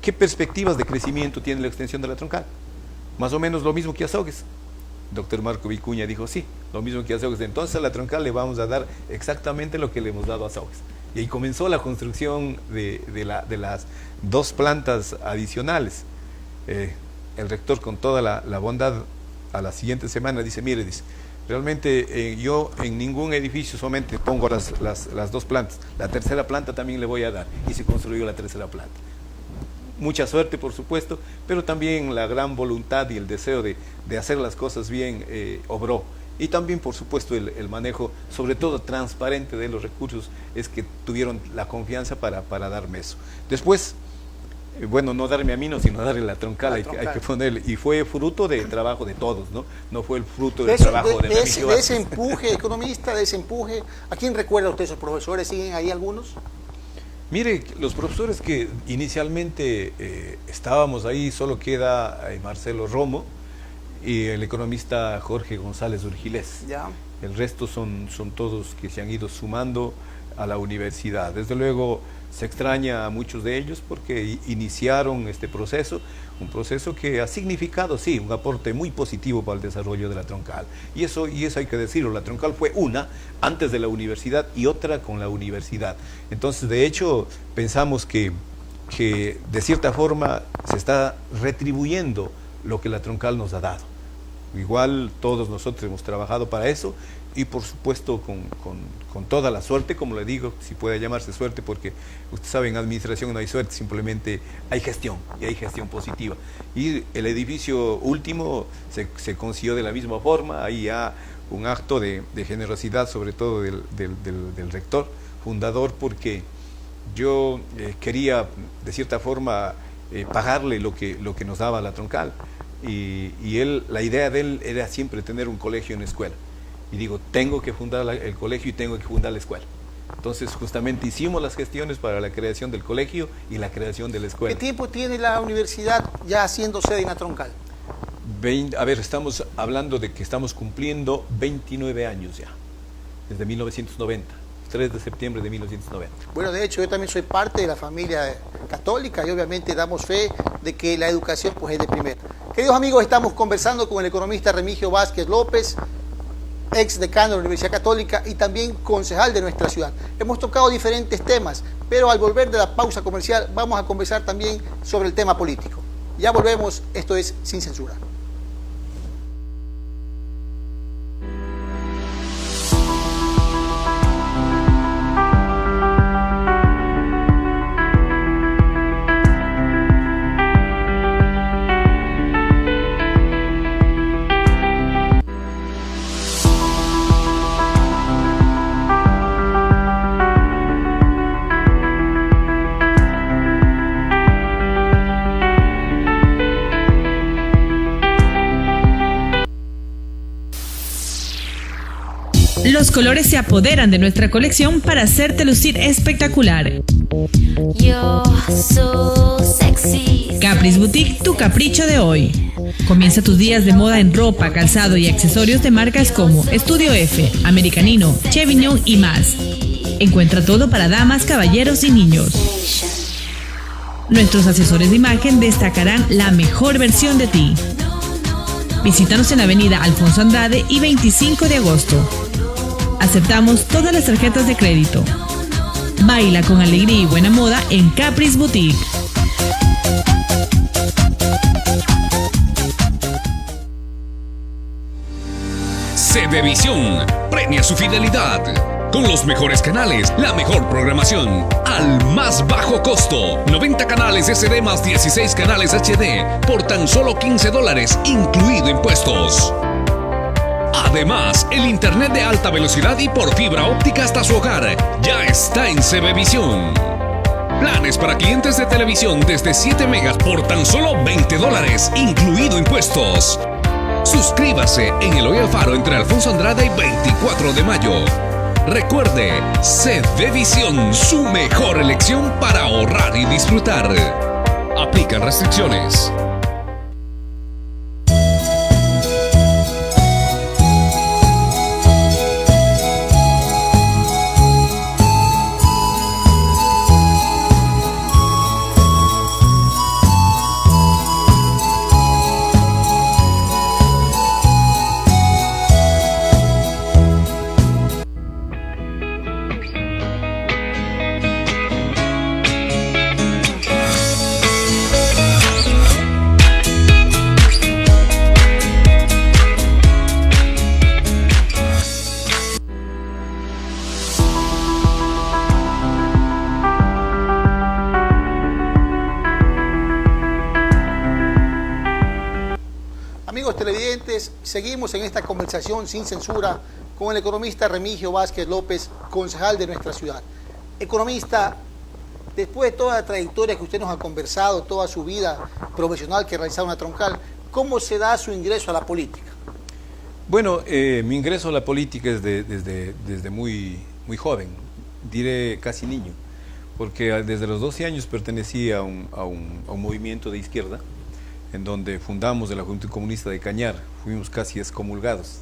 ¿qué perspectivas de crecimiento tiene la extensión de la troncal? Más o menos lo mismo que Azogues. Doctor Marco Vicuña dijo, sí, lo mismo que Azogues. Entonces a la troncal le vamos a dar exactamente lo que le hemos dado a Azogues. Y ahí comenzó la construcción de las 2 plantas adicionales. El rector, con toda la bondad, a la siguiente semana dice, mire, dice, realmente yo en ningún edificio solamente pongo las 2 plantas, la tercera planta también le voy a dar. Y se construyó la tercera planta. Mucha suerte, por supuesto, pero también la gran voluntad y el deseo de hacer las cosas bien obró. Y también, por supuesto, el manejo, sobre todo transparente, de los recursos, es que tuvieron la confianza para darme eso. Después, bueno, no darme a mí, no, sino darle la troncal, hay que ponerle. Y fue fruto de trabajo de todos, ¿no? No fue el fruto del trabajo de ese empuje, economista, de ese empuje. ¿A quién recuerda usted esos profesores? ¿Siguen ahí algunos? Mire, los profesores que inicialmente estábamos ahí, solo queda Marcelo Romo y el economista Jorge González Urgilés. Ya. El resto son todos que se han ido sumando a la universidad. Desde luego se extraña a muchos de ellos porque iniciaron este proceso, un proceso que ha significado, sí, un aporte muy positivo para el desarrollo de la troncal. Y eso hay que decirlo, la troncal fue una antes de la universidad y otra con la universidad. Entonces, de hecho, pensamos que de cierta forma se está retribuyendo lo que la troncal nos ha dado. Igual todos nosotros hemos trabajado para eso, y por supuesto con toda la suerte, como le digo, si puede llamarse suerte, porque usted sabe, en administración no hay suerte, simplemente hay gestión, y hay gestión positiva. Y el edificio último se consiguió de la misma forma. Ahí ya un acto de generosidad, sobre todo del rector fundador, porque yo quería de cierta forma pagarle lo que nos daba la troncal. Y él, la idea de él era siempre tener un colegio y una escuela. Y digo, tengo que fundar el colegio y tengo que fundar la escuela. Entonces, justamente hicimos las gestiones para la creación del colegio y la creación de la escuela. ¿Qué tiempo tiene la universidad ya haciendo sede en la troncal? Estamos hablando de que estamos cumpliendo 29 años ya, desde 1990. 3 de septiembre de 1990. Bueno, de hecho, yo también soy parte de la familia católica y obviamente damos fe de que la educación pues, es de primero. Queridos amigos, estamos conversando con el economista Remigio Vázquez López, ex decano de la Universidad Católica y también concejal de nuestra ciudad. Hemos tocado diferentes temas, pero al volver de la pausa comercial vamos a conversar también sobre el tema político. Ya volvemos, esto es Sin Censura. Los colores se apoderan de nuestra colección para hacerte lucir espectacular. Caprice Boutique, tu capricho de hoy. Comienza tus días de moda en ropa, calzado y accesorios de marcas como Estudio F, Americanino, Chevignon y más. Encuentra todo para damas, caballeros y niños. Nuestros asesores de imagen destacarán la mejor versión de ti. Visítanos en la avenida Alfonso Andrade y 25 de agosto. Aceptamos todas las tarjetas de crédito. Baila con alegría y buena moda en Caprice Boutique. CBVision premia su fidelidad con los mejores canales, la mejor programación al más bajo costo. 90 canales SD más 16 canales HD por tan solo $15, incluido impuestos. Además, el internet de alta velocidad y por fibra óptica hasta su hogar ya está en CBVision. Planes para clientes de televisión desde 7 megas por tan solo $20, incluido impuestos. Suscríbase en Eloy Alfaro entre Alfonso Andrade y 24 de mayo. Recuerde, CBVision, su mejor elección para ahorrar y disfrutar. Aplican restricciones. Amigos televidentes, seguimos en esta conversación sin censura con el economista Remigio Vázquez López, concejal de nuestra ciudad. Economista, después de toda la trayectoria que usted nos ha conversado, toda su vida profesional que ha realizado en la Troncal, ¿cómo se da su ingreso a la política? Bueno, mi ingreso a la política es desde muy joven, diré casi niño, porque desde los 12 años pertenecí a un movimiento de izquierda, en donde fundamos de la Juventud Comunista de Cañar, fuimos casi excomulgados.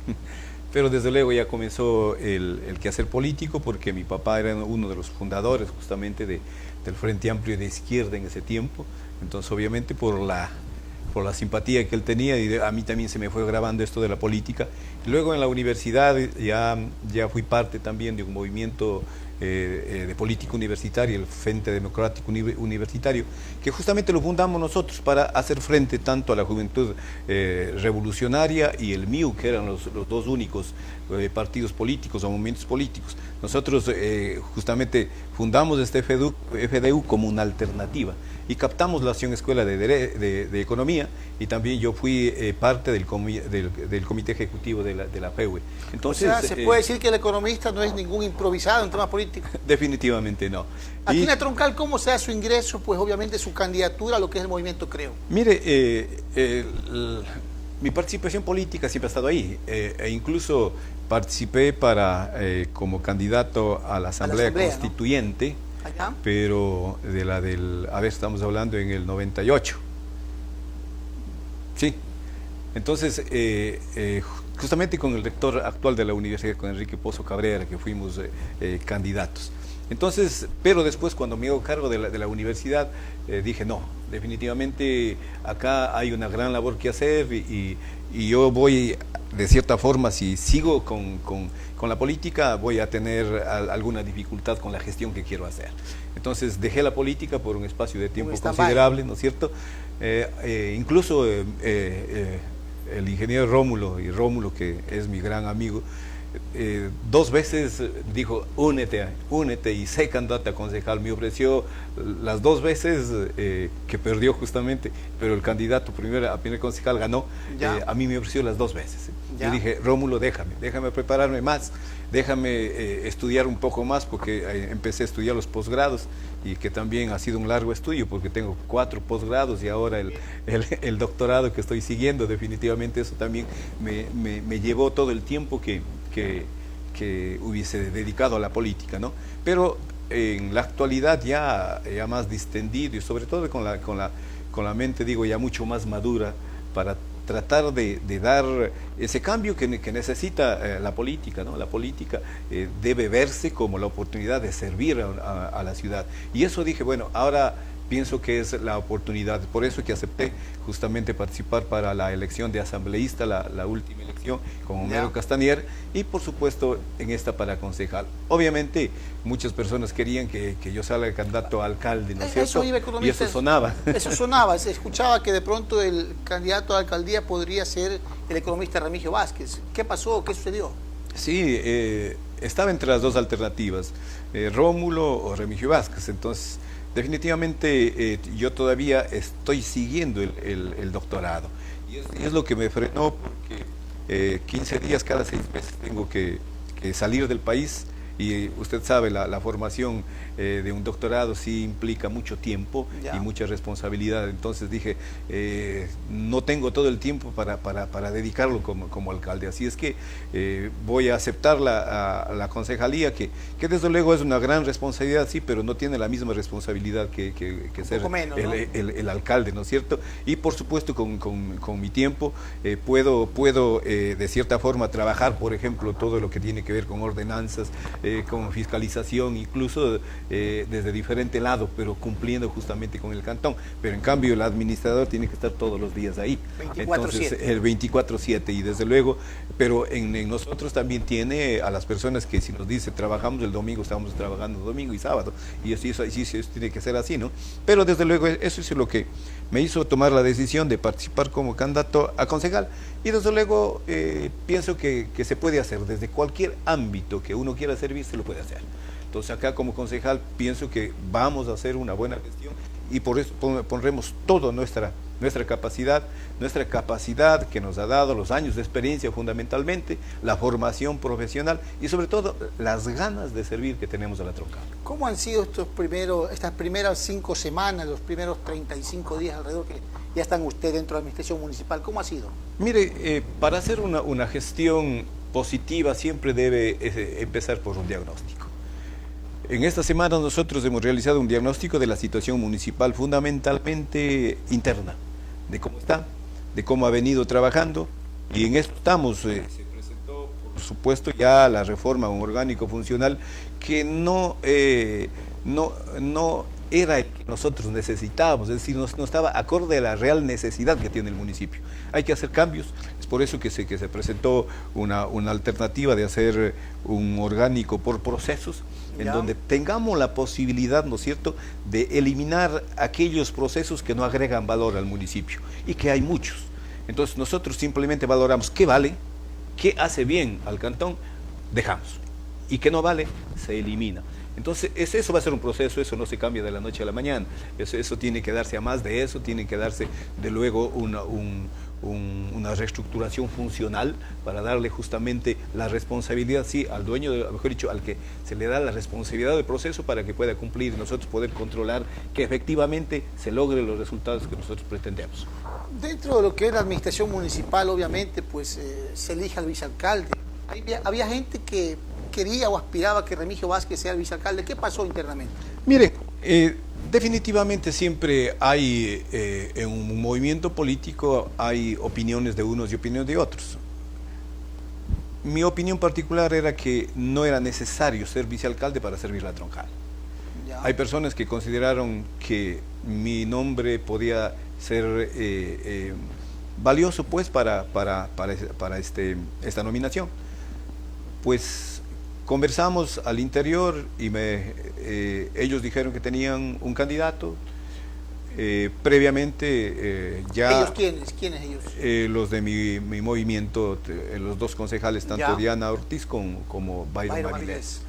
Pero desde luego ya comenzó el quehacer político, porque mi papá era uno de los fundadores justamente del Frente Amplio de Izquierda en ese tiempo. Entonces obviamente por la simpatía que él tenía, y a mí también se me fue grabando esto de la política. Y luego en la universidad ya fui parte también de un movimiento de política universitaria, el Frente Democrático Universitario, que justamente lo fundamos nosotros para hacer frente tanto a la juventud revolucionaria y el MIU, que eran los dos únicos partidos políticos o movimientos políticos. Nosotros justamente fundamos este FDU como una alternativa y captamos la Acción Escuela de Economía, y también yo fui parte del comité ejecutivo de la FEUE. Entonces, o sea, ¿se puede decir que el economista no es ningún improvisado en temas políticos? Definitivamente no. Aquí en la Troncal, ¿cómo se da su ingreso? Pues obviamente su candidatura a lo que es el movimiento Creo. Mire, mi participación política siempre ha estado ahí, e incluso participé como candidato a la Asamblea Constituyente, ¿no? Allá. Pero estamos hablando en el 98. Sí. Entonces, justamente con el rector actual de la universidad, con Enrique Pozo Cabrera, que fuimos candidatos. Entonces, pero después cuando me hago cargo de la universidad, dije no, definitivamente acá hay una gran labor que hacer, y yo voy de cierta forma, si sigo con la política, voy a tener alguna dificultad con la gestión que quiero hacer. Entonces dejé la política por un espacio de tiempo considerable, ¿no es cierto? Incluso el ingeniero Rómulo, que es mi gran amigo, 2 veces dijo, únete, y sé candidato a concejal. Me ofreció las 2 veces que perdió justamente, pero el candidato a primer concejal ganó. A mí me ofreció las 2 veces. Yo dije, Rómulo, déjame prepararme más, déjame estudiar un poco más, porque empecé a estudiar los posgrados, y que también ha sido un largo estudio, porque tengo 4 posgrados y ahora el doctorado que estoy siguiendo. Definitivamente eso también me llevó todo el tiempo que hubiese dedicado a la política, ¿no? Pero en la actualidad ya más distendido, y sobre todo con la mente, digo, ya mucho más madura, para tratar de dar ese cambio que necesita la política, ¿no? La política debe verse como la oportunidad de servir a la ciudad. Y eso dije, bueno, ahora pienso que es la oportunidad. Por eso que acepté justamente participar para la elección de asambleísta, la última elección con Homero Castañer, y por supuesto en esta para concejal. Obviamente muchas personas querían que yo salga candidato a alcalde, ¿no es cierto? Y eso sonaba. Eso sonaba, se escuchaba que de pronto el candidato a la alcaldía podría ser el economista Remigio Vázquez. ¿Qué pasó? ¿Qué sucedió? Sí, estaba entre las 2 alternativas, Rómulo o Remigio Vázquez. Entonces definitivamente yo todavía estoy siguiendo el doctorado, y es lo que me frenó, porque 15 días cada 6 meses tengo que salir del país, y usted sabe, la formación de un doctorado sí implica mucho tiempo y mucha responsabilidad. Entonces dije, no tengo todo el tiempo para dedicarlo como alcalde, así es que voy a aceptar la concejalía, que desde luego es una gran responsabilidad, sí, pero no tiene la misma responsabilidad que ser menos, ¿no? el alcalde, ¿no es cierto? Y por supuesto con mi tiempo puedo de cierta forma trabajar, por ejemplo, todo lo que tiene que ver con ordenanzas, con fiscalización, incluso desde diferente lado, pero cumpliendo justamente con el cantón. Pero en cambio el administrador tiene que estar todos los días ahí. 24/7. Entonces el 24/7, y desde luego, pero en nosotros también tiene a las personas que, si nos dice trabajamos el domingo, estamos trabajando domingo y sábado, y eso tiene que ser así, ¿no? Pero desde luego eso es lo que me hizo tomar la decisión de participar como candidato a concejal, y desde luego pienso que se puede hacer desde cualquier ámbito que uno quiera servir, se lo puede hacer. Entonces acá como concejal pienso que vamos a hacer una buena gestión, y por eso pondremos toda nuestra capacidad que nos ha dado los años de experiencia, fundamentalmente la formación profesional, y sobre todo las ganas de servir que tenemos a la Troncal. ¿Cómo han sido estas primeras 5 semanas, los primeros 35 días alrededor que ya están ustedes dentro de la administración municipal? ¿Cómo ha sido? Mire, para hacer una gestión positiva siempre debe empezar por un diagnóstico. En esta semana nosotros hemos realizado un diagnóstico de la situación municipal, fundamentalmente interna, de cómo está, de cómo ha venido trabajando, y en esto estamos. Se presentó, por supuesto, ya la reforma orgánico funcional, que no era el que nosotros necesitábamos, es decir, no estaba acorde a la real necesidad que tiene el municipio. Hay que hacer cambios, es por eso que se presentó una alternativa de hacer un orgánico por procesos, en donde tengamos la posibilidad, ¿no es cierto?, de eliminar aquellos procesos que no agregan valor al municipio, y que hay muchos. Entonces nosotros simplemente valoramos qué vale, qué hace bien al cantón, dejamos, y qué no vale, se elimina. Entonces eso va a ser un proceso, eso no se cambia de la noche a la mañana, eso tiene que darse, a más de eso, tiene que darse de luego una reestructuración funcional para darle justamente la responsabilidad, sí, al dueño, mejor dicho, al que se le da la responsabilidad del proceso, para que pueda cumplir, y nosotros poder controlar que efectivamente se logren los resultados que nosotros pretendemos. Dentro de lo que es la administración municipal, obviamente, pues se elige al vicealcalde. Había gente que quería o aspiraba que Remigio Vázquez sea el vicealcalde. ¿Qué pasó internamente? Mire, definitivamente siempre hay, en un movimiento político, hay opiniones de unos y opiniones de otros. Mi opinión particular era que no era necesario ser vicealcalde para servir la Troncal. Hay personas que consideraron que mi nombre podía ser valioso pues para esta nominación. Pues conversamos al interior y ellos dijeron que tenían un candidato. Previamente ya... ¿Ellos quiénes ellos? Los de mi movimiento, los dos concejales, tanto Ya. Diana Ortiz como Byron Avilés,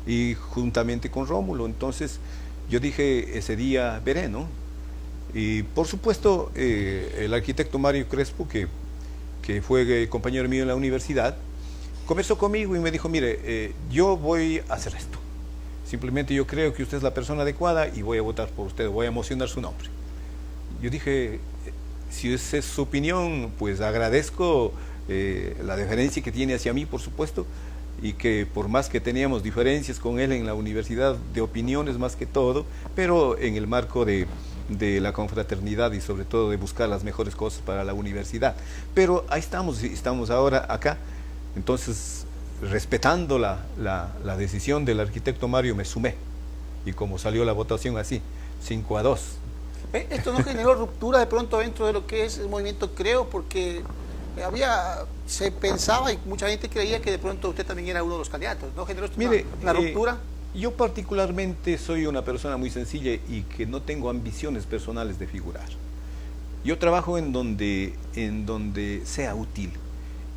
y juntamente con Rómulo. Entonces yo dije, ese día veré, ¿no? Y por supuesto el arquitecto Mario Crespo, que fue compañero mío en la universidad, conversó conmigo y me dijo, mire, yo voy a hacer esto. Simplemente yo creo que usted es la persona adecuada y voy a votar por usted, voy a mocionar su nombre. Yo dije, si esa es su opinión, pues agradezco la deferencia que tiene hacia mí, por supuesto, y que por más que teníamos diferencias con él en la universidad, de opiniones más que todo, pero en el marco de la confraternidad y sobre todo de buscar las mejores cosas para la universidad. Pero ahí estamos ahora acá. Entonces, respetando la decisión del arquitecto Mario, me sumé. Y como salió la votación así, 5-2. Esto no generó ruptura de pronto dentro de lo que es el movimiento Creo, porque se pensaba y mucha gente creía que de pronto usted también era uno de los candidatos. ¿No generó esto una ruptura? Yo particularmente soy una persona muy sencilla y que no tengo ambiciones personales de figurar. Yo trabajo en donde sea útil,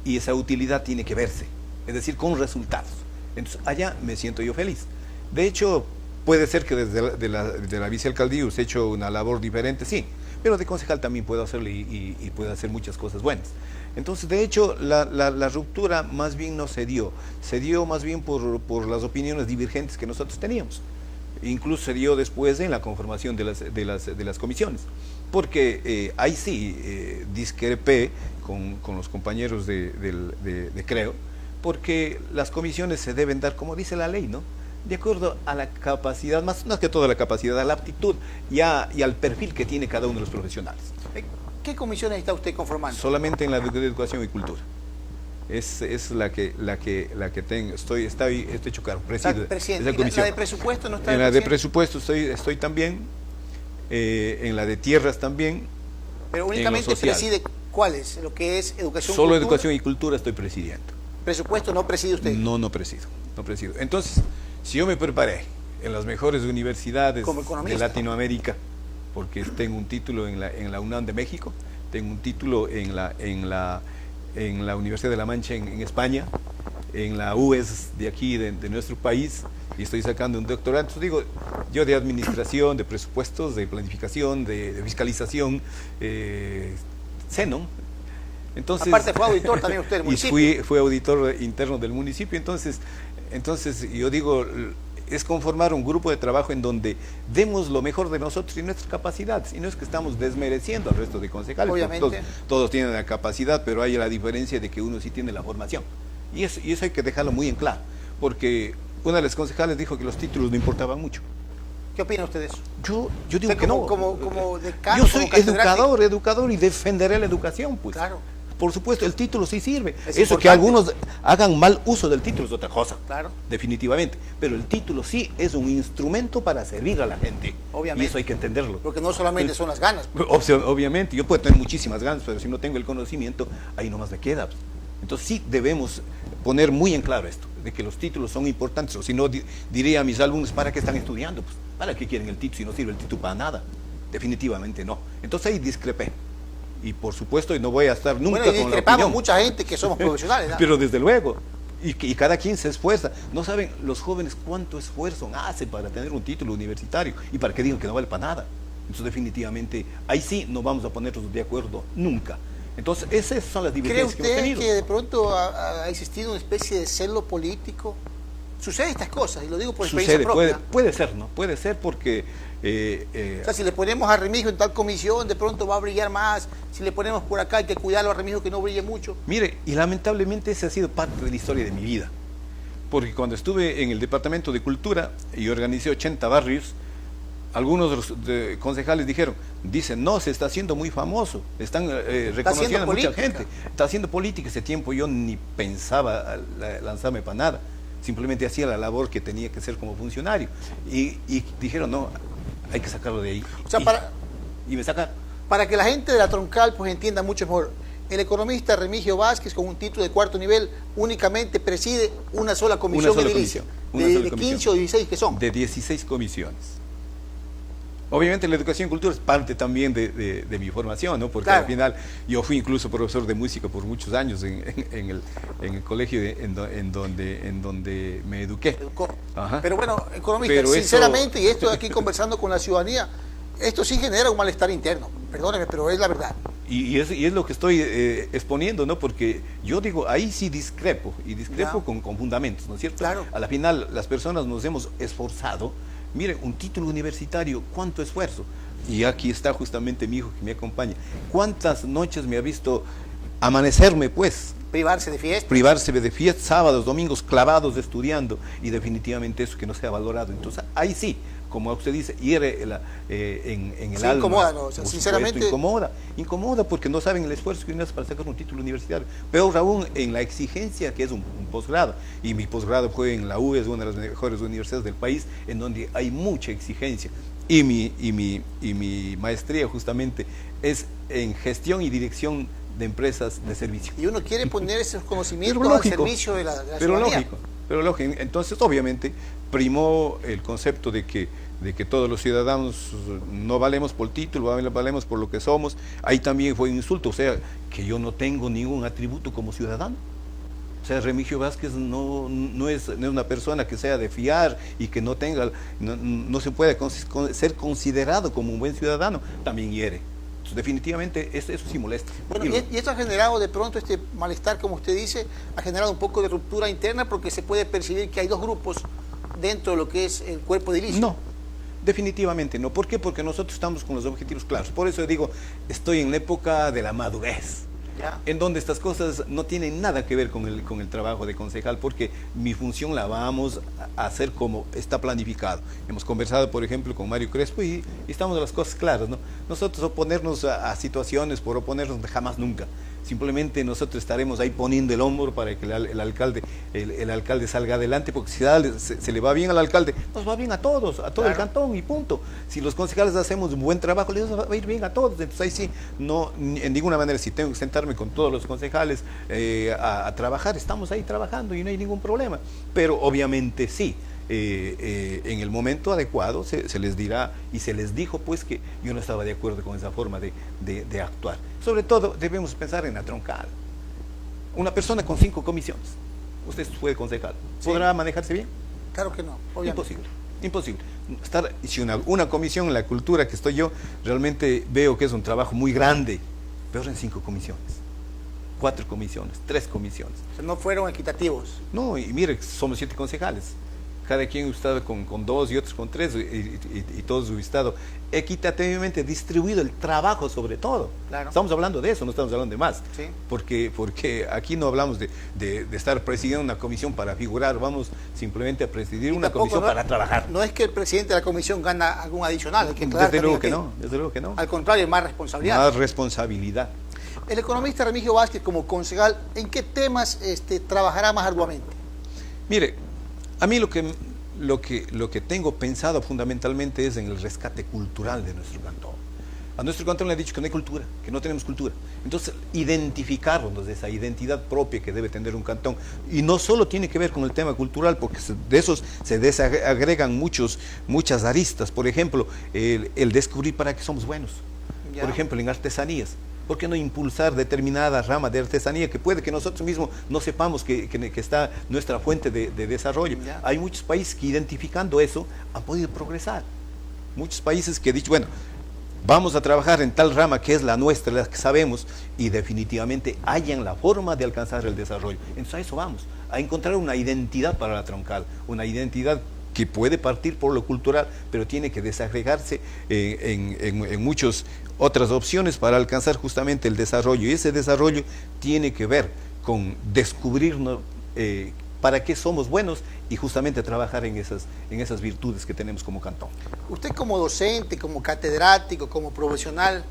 y esa utilidad tiene que verse, es decir, con resultados. Entonces allá me siento yo feliz. De hecho, puede ser que desde la vicealcaldía usted ha hecho una labor diferente, sí, pero de concejal también puedo hacerlo y puedo hacer muchas cosas buenas. Entonces, de hecho, la ruptura más bien no se dio más bien por las opiniones divergentes que nosotros teníamos. Incluso se dio después en la conformación de las comisiones, porque ahí sí discrepé con los compañeros de Creo, porque las comisiones se deben dar, como dice la ley, ¿no?, de acuerdo a la capacidad, más que todo a la capacidad, a la aptitud y al perfil que tiene cada uno de los profesionales. ¿Qué comisiones está usted conformando? Solamente en la de educación y cultura. Es la que tengo, estoy chocado, presido esa comisión. ¿La de presupuesto no está? En la de presupuesto estoy también, en la de tierras también. Pero únicamente preside, ¿cuál es? Lo que es educación. Solo cultura. educación y cultura estoy presidiendo. ¿Presupuesto no preside usted? No presido. Entonces, si yo me preparé en las mejores universidades de Latinoamérica, porque tengo un título en la UNAM de México, tengo un título en la Universidad de La Mancha en España, en la UES de aquí, de nuestro país, y estoy sacando un doctorado. Entonces digo, yo de administración, de presupuestos, de planificación, de fiscalización, sé, ¿no? Entonces, aparte fue auditor también usted del municipio. Y fui auditor interno del municipio. Entonces yo digo, es conformar un grupo de trabajo en donde demos lo mejor de nosotros y nuestras capacidades, y no es que estamos desmereciendo al resto de concejales. Obviamente. Todos tienen la capacidad, pero hay la diferencia de que uno sí tiene la formación, y eso hay que dejarlo muy en claro, porque una de las concejales dijo que los títulos no importaban mucho. ¿Qué opina usted de eso? Yo digo que no. Como decano, yo soy educador y defenderé la educación, pues. Claro. Por supuesto, el título sí sirve. Es eso importante. que algunos hagan mal uso del título es otra cosa. Claro. Definitivamente. Pero el título sí es un instrumento para servir a la gente. Obviamente. Y eso hay que entenderlo. Porque no solamente son las ganas. Obviamente, yo puedo tener muchísimas ganas, pero si no tengo el conocimiento, ahí nomás me queda. Entonces sí debemos poner muy en claro esto, de que los títulos son importantes. O si no, diría a mis alumnos, ¿para qué están estudiando? Pues, ¿para qué quieren el título si no sirve el título para nada? Definitivamente no. Entonces ahí discrepé. Y por supuesto no voy a estar nunca con la opinión. Discrepamos mucha gente que somos profesionales, ¿no? Pero desde luego, y cada quien se esfuerza. No saben los jóvenes cuánto esfuerzo hacen para tener un título universitario y para que digan que no vale para nada. Entonces definitivamente ahí sí no vamos a ponernos de acuerdo nunca. Entonces esas son las divergencias que hemos tenido. ¿Cree usted que de pronto ha existido una especie de celo político? Sucede estas cosas, y lo digo por experiencia propia. Puede ser, ¿no? Puede ser porque... o sea, si le ponemos a Remigio en tal comisión, de pronto va a brillar más. Si le ponemos por acá, hay que cuidarlo a Remigio que no brille mucho. Mire, y lamentablemente esa ha sido parte de la historia de mi vida. Porque cuando estuve en el Departamento de Cultura y organicé 80 barrios, algunos de los concejales dicen, no, se está haciendo muy famoso, están reconociendo a mucha gente, está haciendo política. Ese tiempo yo ni pensaba lanzarme para nada, simplemente hacía la labor que tenía que hacer como funcionario. Y dijeron, no, hay que sacarlo de ahí. O sea, y me sacaron. Para que la gente de la Troncal pues entienda mucho mejor, El economista Remigio Vázquez, con un título de cuarto nivel, únicamente preside una sola comisión Una sola edilicia. comisión, De 15 o 16 que son. De 16 comisiones. Obviamente la educación y cultura es parte también de mi formación, ¿no? Porque claro, al final yo fui incluso profesor de música por muchos años en el colegio en donde me eduqué. Ajá. Pero bueno, economista, Pero sinceramente, y esto de aquí conversando con la ciudadanía, esto sí genera un malestar interno, perdóneme, pero es la verdad. Y es lo que estoy exponiendo, ¿no? Porque yo digo, ahí sí discrepo, y discrepo Ya. con fundamentos, ¿no es cierto? Claro. A la final, las personas nos hemos esforzado. Miren, un título universitario, ¿cuánto esfuerzo? Y aquí está justamente mi hijo que me acompaña. ¿Cuántas noches me ha visto amanecerme, pues? Privarse de fiesta. Privarse de fiesta, sábados, domingos, clavados estudiando, y definitivamente eso que no se ha valorado. Entonces, ahí sí, como usted dice, hiere en el Sí, alma. incomoda, ¿no? O sea, Por sinceramente. supuesto, incomoda porque no saben el esfuerzo que uno hace para sacar un título universitario. Peor aún, en la exigencia que es un posgrado. Y mi posgrado fue en la UE, es una de las mejores universidades del país, en donde hay mucha exigencia. Y mi maestría justamente es en gestión y dirección de empresas de servicio. Y uno quiere poner esos conocimientos Pero al lógico, servicio de la pero ciudadanía. lógico. Entonces, obviamente, primó el concepto de que todos los ciudadanos no valemos por el título, valemos por lo que somos. Ahí también fue un insulto, o sea, que yo no tengo ningún atributo como ciudadano. O sea, Remigio Vázquez no es una persona que sea de fiar y que no tenga, no se puede ser considerado como un buen ciudadano, también hiere. Entonces, definitivamente eso sí molesta. Bueno, y esto ha generado de pronto este malestar, como usted dice, ha generado un poco de ruptura interna porque se puede percibir que hay dos grupos dentro de lo que es el cuerpo edilicio. No, definitivamente no. ¿Por qué? Porque nosotros estamos con los objetivos claros. Por eso digo, estoy en la época de la madurez. Ya. En donde estas cosas no tienen nada que ver con el trabajo de concejal, porque mi función la vamos a hacer como está planificado. Hemos conversado, por ejemplo, con Mario Crespo y estamos de las cosas claras, ¿no? Nosotros oponernos a situaciones por oponernos jamás nunca. Simplemente nosotros estaremos ahí poniendo el hombro para que el alcalde salga adelante, porque si se le va bien al alcalde, nos va bien a todos, a todo el cantón y punto. Si los concejales hacemos un buen trabajo, les va a ir bien a todos. Entonces ahí sí, no, en ninguna manera, si tengo que sentarme con todos los concejales a trabajar, estamos ahí trabajando y no hay ningún problema. Pero obviamente sí, en el momento adecuado se les dirá y se les dijo pues que yo no estaba de acuerdo con esa forma de actuar. Sobre todo debemos pensar en la troncal. Una persona con 5 comisiones, usted fue concejal, ¿podrá manejarse bien? Claro que no, obviamente. Imposible. Si una comisión en la cultura que estoy yo, realmente veo que es un trabajo muy grande, peor en 5 comisiones, 4 comisiones, 3 comisiones. O sea, no fueron equitativos. No, y mire, somos 7 concejales. Cada quien está con 2 y otros con 3 y todos su estado equitativamente distribuido el trabajo sobre todo. Claro. Estamos hablando de eso, no estamos hablando de más. Sí. Porque aquí no hablamos de estar presidiendo una comisión para figurar, vamos simplemente a presidir una comisión para trabajar. No es que el presidente de la comisión gana algún adicional, hay que aclarar Desde luego también que no. Al contrario, más responsabilidad. Más responsabilidad. El economista Remigio Vázquez, como concejal, ¿en qué temas trabajará más arduamente? Mire, a mí lo que tengo pensado fundamentalmente es en el rescate cultural de nuestro cantón. A nuestro cantón le he dicho que no hay cultura, que no tenemos cultura. Entonces, identificarnos de esa identidad propia que debe tener un cantón. Y no solo tiene que ver con el tema cultural, porque de esos se desagregan muchas aristas. Por ejemplo, el descubrir para qué somos buenos. Ya. Por ejemplo, en artesanías. ¿Por qué no impulsar determinada rama de artesanía que puede que nosotros mismos no sepamos que está nuestra fuente de desarrollo? Ya. Hay muchos países que identificando eso han podido progresar. Muchos países que han dicho, bueno, vamos a trabajar en tal rama que es la nuestra, la que sabemos, y definitivamente hallan la forma de alcanzar el desarrollo. Entonces a eso vamos, a encontrar una identidad para la troncal, una identidad que puede partir por lo cultural, pero tiene que desagregarse en muchas otras opciones para alcanzar justamente el desarrollo. Y ese desarrollo tiene que ver con descubrirnos para qué somos buenos y justamente trabajar en esas virtudes que tenemos como cantón. Usted como docente, como catedrático, como profesional,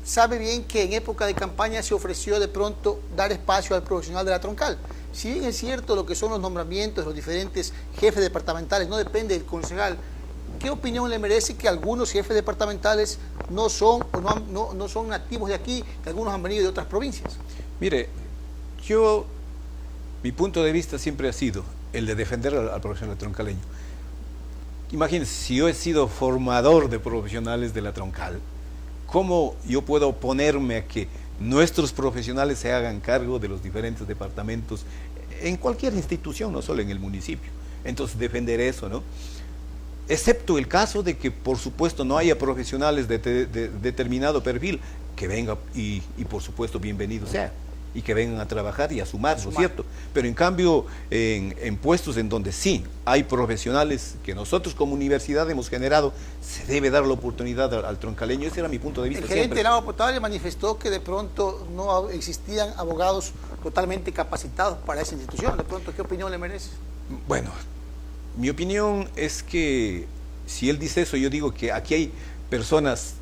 sabe bien que en época de campaña se ofreció de pronto dar espacio al profesional de la troncal. Si bien es cierto lo que son los nombramientos, los diferentes jefes departamentales, no depende del concejal, ¿qué opinión le merece que algunos jefes departamentales no son no son nativos de aquí, que algunos han venido de otras provincias? Mire, mi punto de vista siempre ha sido el de defender al profesional troncaleño. Imagínense, si yo he sido formador de profesionales de la troncal, ¿cómo yo puedo oponerme a que nuestros profesionales se hagan cargo de los diferentes departamentos en cualquier institución, no solo en el municipio? Entonces, defender eso, ¿no? Excepto el caso de que, por supuesto, no haya profesionales de determinado perfil, que venga y por supuesto, bienvenido sea, y que vengan a trabajar y a sumar, ¿no es cierto? Pero en cambio, en puestos en donde sí hay profesionales que nosotros como universidad hemos generado, se debe dar la oportunidad al troncaleño. Ese era mi punto de vista. El gerente siempre. del agua potable manifestó que de pronto no existían abogados totalmente capacitados para esa institución. De pronto, ¿qué opinión le merece? Bueno, mi opinión es que si él dice eso, yo digo que aquí hay personas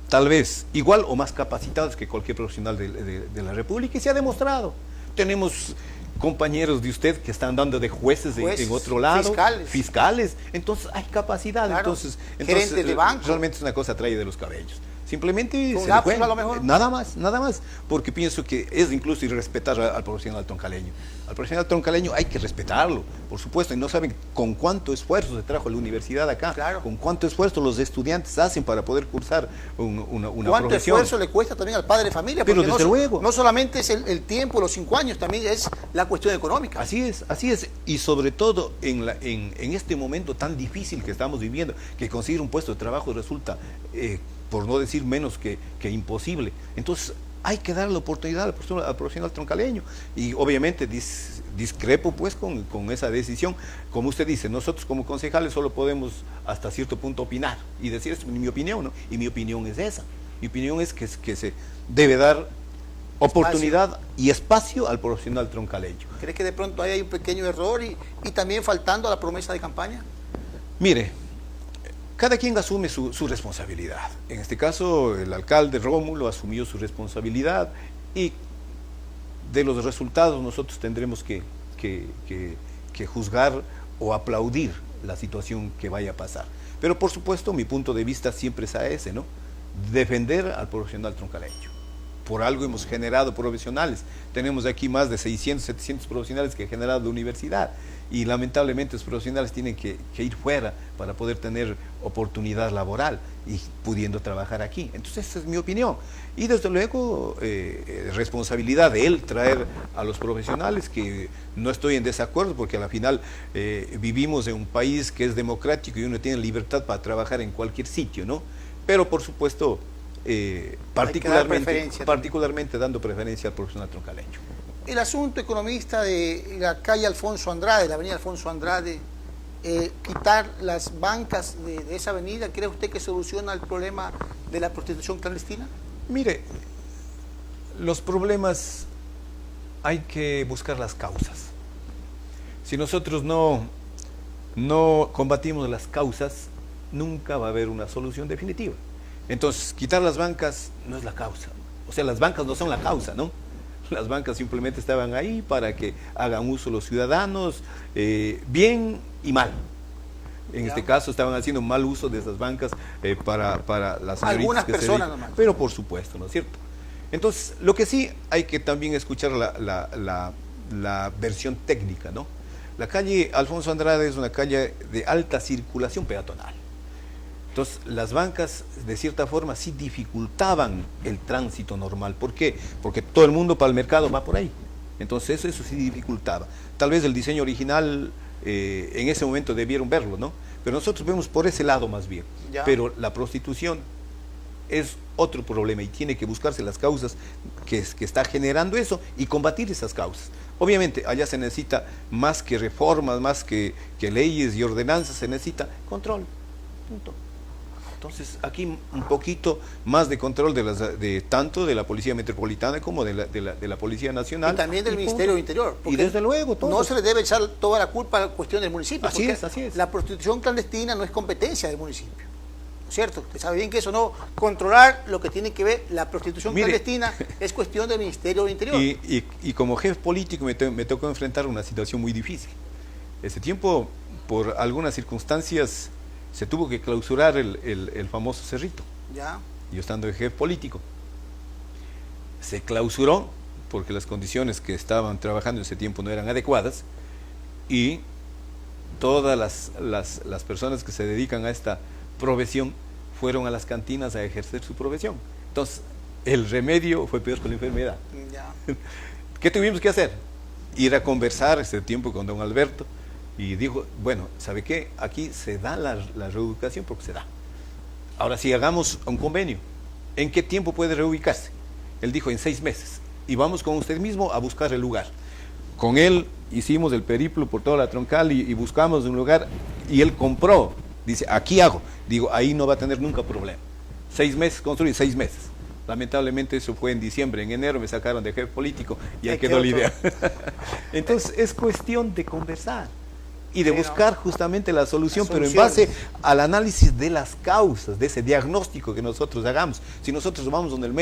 tal vez igual o más capacitados que cualquier profesional de la República, y se ha demostrado. Tenemos compañeros de usted que están dando de jueces en otro lado, fiscales, entonces hay capacidad. Claro. Entonces gerentes de banco. Realmente es una cosa traída de los cabellos. Simplemente ¿Con se lapsus, le a lo mejor? nada más, porque pienso que es incluso irrespetar al profesional troncaleño. Al profesional troncaleño hay que respetarlo, por supuesto, y no saben con cuánto esfuerzo se trajo a la universidad acá, claro, con cuánto esfuerzo los estudiantes hacen para poder cursar una ¿cuánto profesión? esfuerzo le cuesta también al padre de familia? Pero porque desde luego. No solamente es el tiempo, los 5 años, también es la cuestión económica. Así es, y sobre todo en este momento tan difícil que estamos viviendo, que conseguir un puesto de trabajo resulta, por no decir menos que imposible. Entonces hay que dar la oportunidad al profesional troncaleño, y obviamente discrepo pues con esa decisión. Como usted dice, nosotros como concejales solo podemos hasta cierto punto opinar y decir, esto es mi opinión, ¿no? Y mi opinión es esa. Mi opinión es que se debe dar oportunidad y espacio al profesional troncaleño. ¿Cree que de pronto ahí hay un pequeño error y también faltando a la promesa de campaña? Mire, cada quien asume su responsabilidad. En este caso, el alcalde Rómulo asumió su responsabilidad, y de los resultados nosotros tendremos que juzgar o aplaudir la situación que vaya a pasar. Pero por supuesto, mi punto de vista siempre es a ese, ¿no? Defender al profesional troncaleño. Por algo hemos generado profesionales. Tenemos aquí más de 600, 700 profesionales que ha generado la universidad, y lamentablemente los profesionales tienen que ir fuera para poder tener oportunidad laboral y pudiendo trabajar aquí. Entonces esa es mi opinión, y desde luego responsabilidad de él traer a los profesionales, que no estoy en desacuerdo, porque a la final vivimos en un país que es democrático y uno tiene libertad para trabajar en cualquier sitio, ¿no? Pero por supuesto particularmente dando preferencia al profesional troncaleño. El asunto economista de la calle Alfonso Andrade, la avenida Alfonso Andrade, quitar las bancas de esa avenida, ¿cree usted que soluciona el problema de la prostitución clandestina? Mire, los problemas hay que buscar las causas. Si nosotros no combatimos las causas, nunca va a haber una solución definitiva. Entonces, quitar las bancas no es la causa. O sea, las bancas no son la causa, ¿no? Las bancas simplemente estaban ahí para que hagan uso los ciudadanos, bien y mal. En este caso estaban haciendo mal uso de esas bancas para las señoritas. Algunas personas nomás. Pero por supuesto, ¿no es cierto? Entonces, lo que sí hay que también escuchar la versión técnica, ¿no? La calle Alfonso Andrade es una calle de alta circulación peatonal. Entonces, las bancas, de cierta forma, sí dificultaban el tránsito normal. ¿Por qué? Porque todo el mundo para el mercado va por ahí. Entonces, eso sí dificultaba. Tal vez el diseño original, en ese momento debieron verlo, ¿no? Pero nosotros vemos por ese lado más bien. Ya. Pero la prostitución es otro problema, y tiene que buscarse las causas que está generando eso y combatir esas causas. Obviamente, allá se necesita más que reformas, más que leyes y ordenanzas, se necesita control. Punto. Entonces, aquí un poquito más de control tanto de la Policía Metropolitana como de la Policía Nacional. Y también del Ministerio del Interior. Y desde luego, todo. No se le debe echar toda la culpa a la cuestión del municipio. Así es. La prostitución clandestina no es competencia del municipio, ¿no es cierto? Usted sabe bien que eso no, controlar lo que tiene que ver la prostitución clandestina es cuestión del Ministerio del Interior. Y como jefe político me tocó enfrentar una situación muy difícil. Ese tiempo, por algunas circunstancias, se tuvo que clausurar el famoso Cerrito. Ya. Yo estando de jefe político. Se clausuró porque las condiciones que estaban trabajando en ese tiempo no eran adecuadas y todas las personas que se dedican a esta profesión fueron a las cantinas a ejercer su profesión. Entonces, el remedio fue peor que la enfermedad. Ya. ¿Qué tuvimos que hacer? Ir a conversar ese tiempo con don Alberto y dijo, bueno, ¿sabe qué? Aquí se da la reubicación porque se da. Ahora sí, hagamos un convenio. ¿En qué tiempo puede reubicarse? Él dijo, en 6 meses. Y vamos con usted mismo a buscar el lugar. Con él hicimos el periplo por toda la troncal y buscamos un lugar y él compró. Dice, aquí hago. Digo, ahí no va a tener nunca problema. 6 meses construir, 6 meses. Lamentablemente eso fue en diciembre. En enero me sacaron de jefe político y ahí quedó la idea. Entonces es cuestión de conversar y de buscar justamente la solución, pero en base al análisis de las causas, de ese diagnóstico que nosotros hagamos. Si nosotros vamos donde el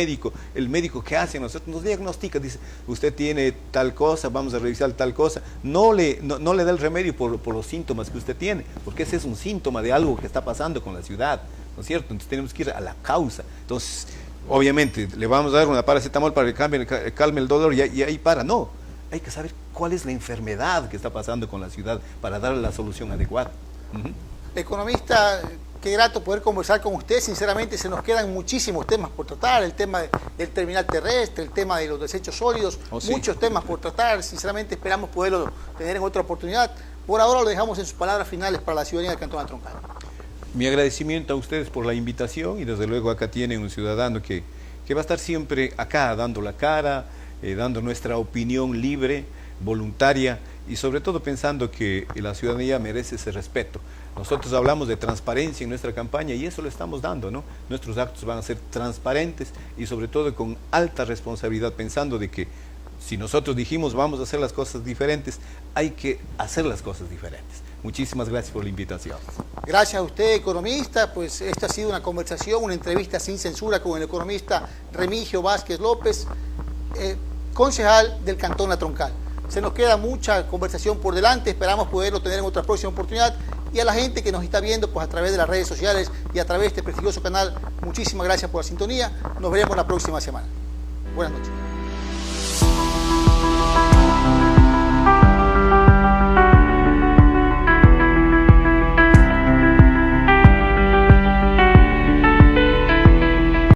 médico ¿qué hace? Nosotros nos diagnostica, dice, usted tiene tal cosa, vamos a revisar tal cosa. No le da el remedio por los síntomas que usted tiene, porque ese es un síntoma de algo que está pasando con la ciudad, ¿no es cierto? Entonces tenemos que ir a la causa. Entonces, obviamente, le vamos a dar una paracetamol para que calme el dolor y ahí para. No, hay que saber cuál es la enfermedad que está pasando con la ciudad para darle la solución adecuada. Economista, qué grato poder conversar con usted. Sinceramente, se nos quedan muchísimos temas por tratar. El tema del terminal terrestre, el tema de los desechos sólidos, muchos temas por tratar. Sinceramente, esperamos poderlo tener en otra oportunidad. Por ahora lo dejamos en sus palabras finales para la ciudadanía del Cantón La Troncal. Mi agradecimiento a ustedes por la invitación y desde luego acá tienen un ciudadano que va a estar siempre acá dando la cara, dando nuestra opinión libre, voluntaria y sobre todo pensando que la ciudadanía merece ese respeto. Nosotros hablamos de transparencia en nuestra campaña y eso lo estamos dando, ¿no? Nuestros actos van a ser transparentes y sobre todo con alta responsabilidad, pensando de que si nosotros dijimos vamos a hacer las cosas diferentes, hay que hacer las cosas diferentes. Muchísimas gracias por la invitación. Gracias a usted, economista. Pues esta ha sido una conversación, una entrevista sin censura con el economista Remigio Vázquez López, concejal del Cantón La Troncal. Se nos queda mucha conversación por delante, esperamos poderlo tener en otra próxima oportunidad. Y a la gente que nos está viendo pues a través de las redes sociales y a través de este prestigioso canal, muchísimas gracias por la sintonía. Nos veremos la próxima semana. Buenas noches.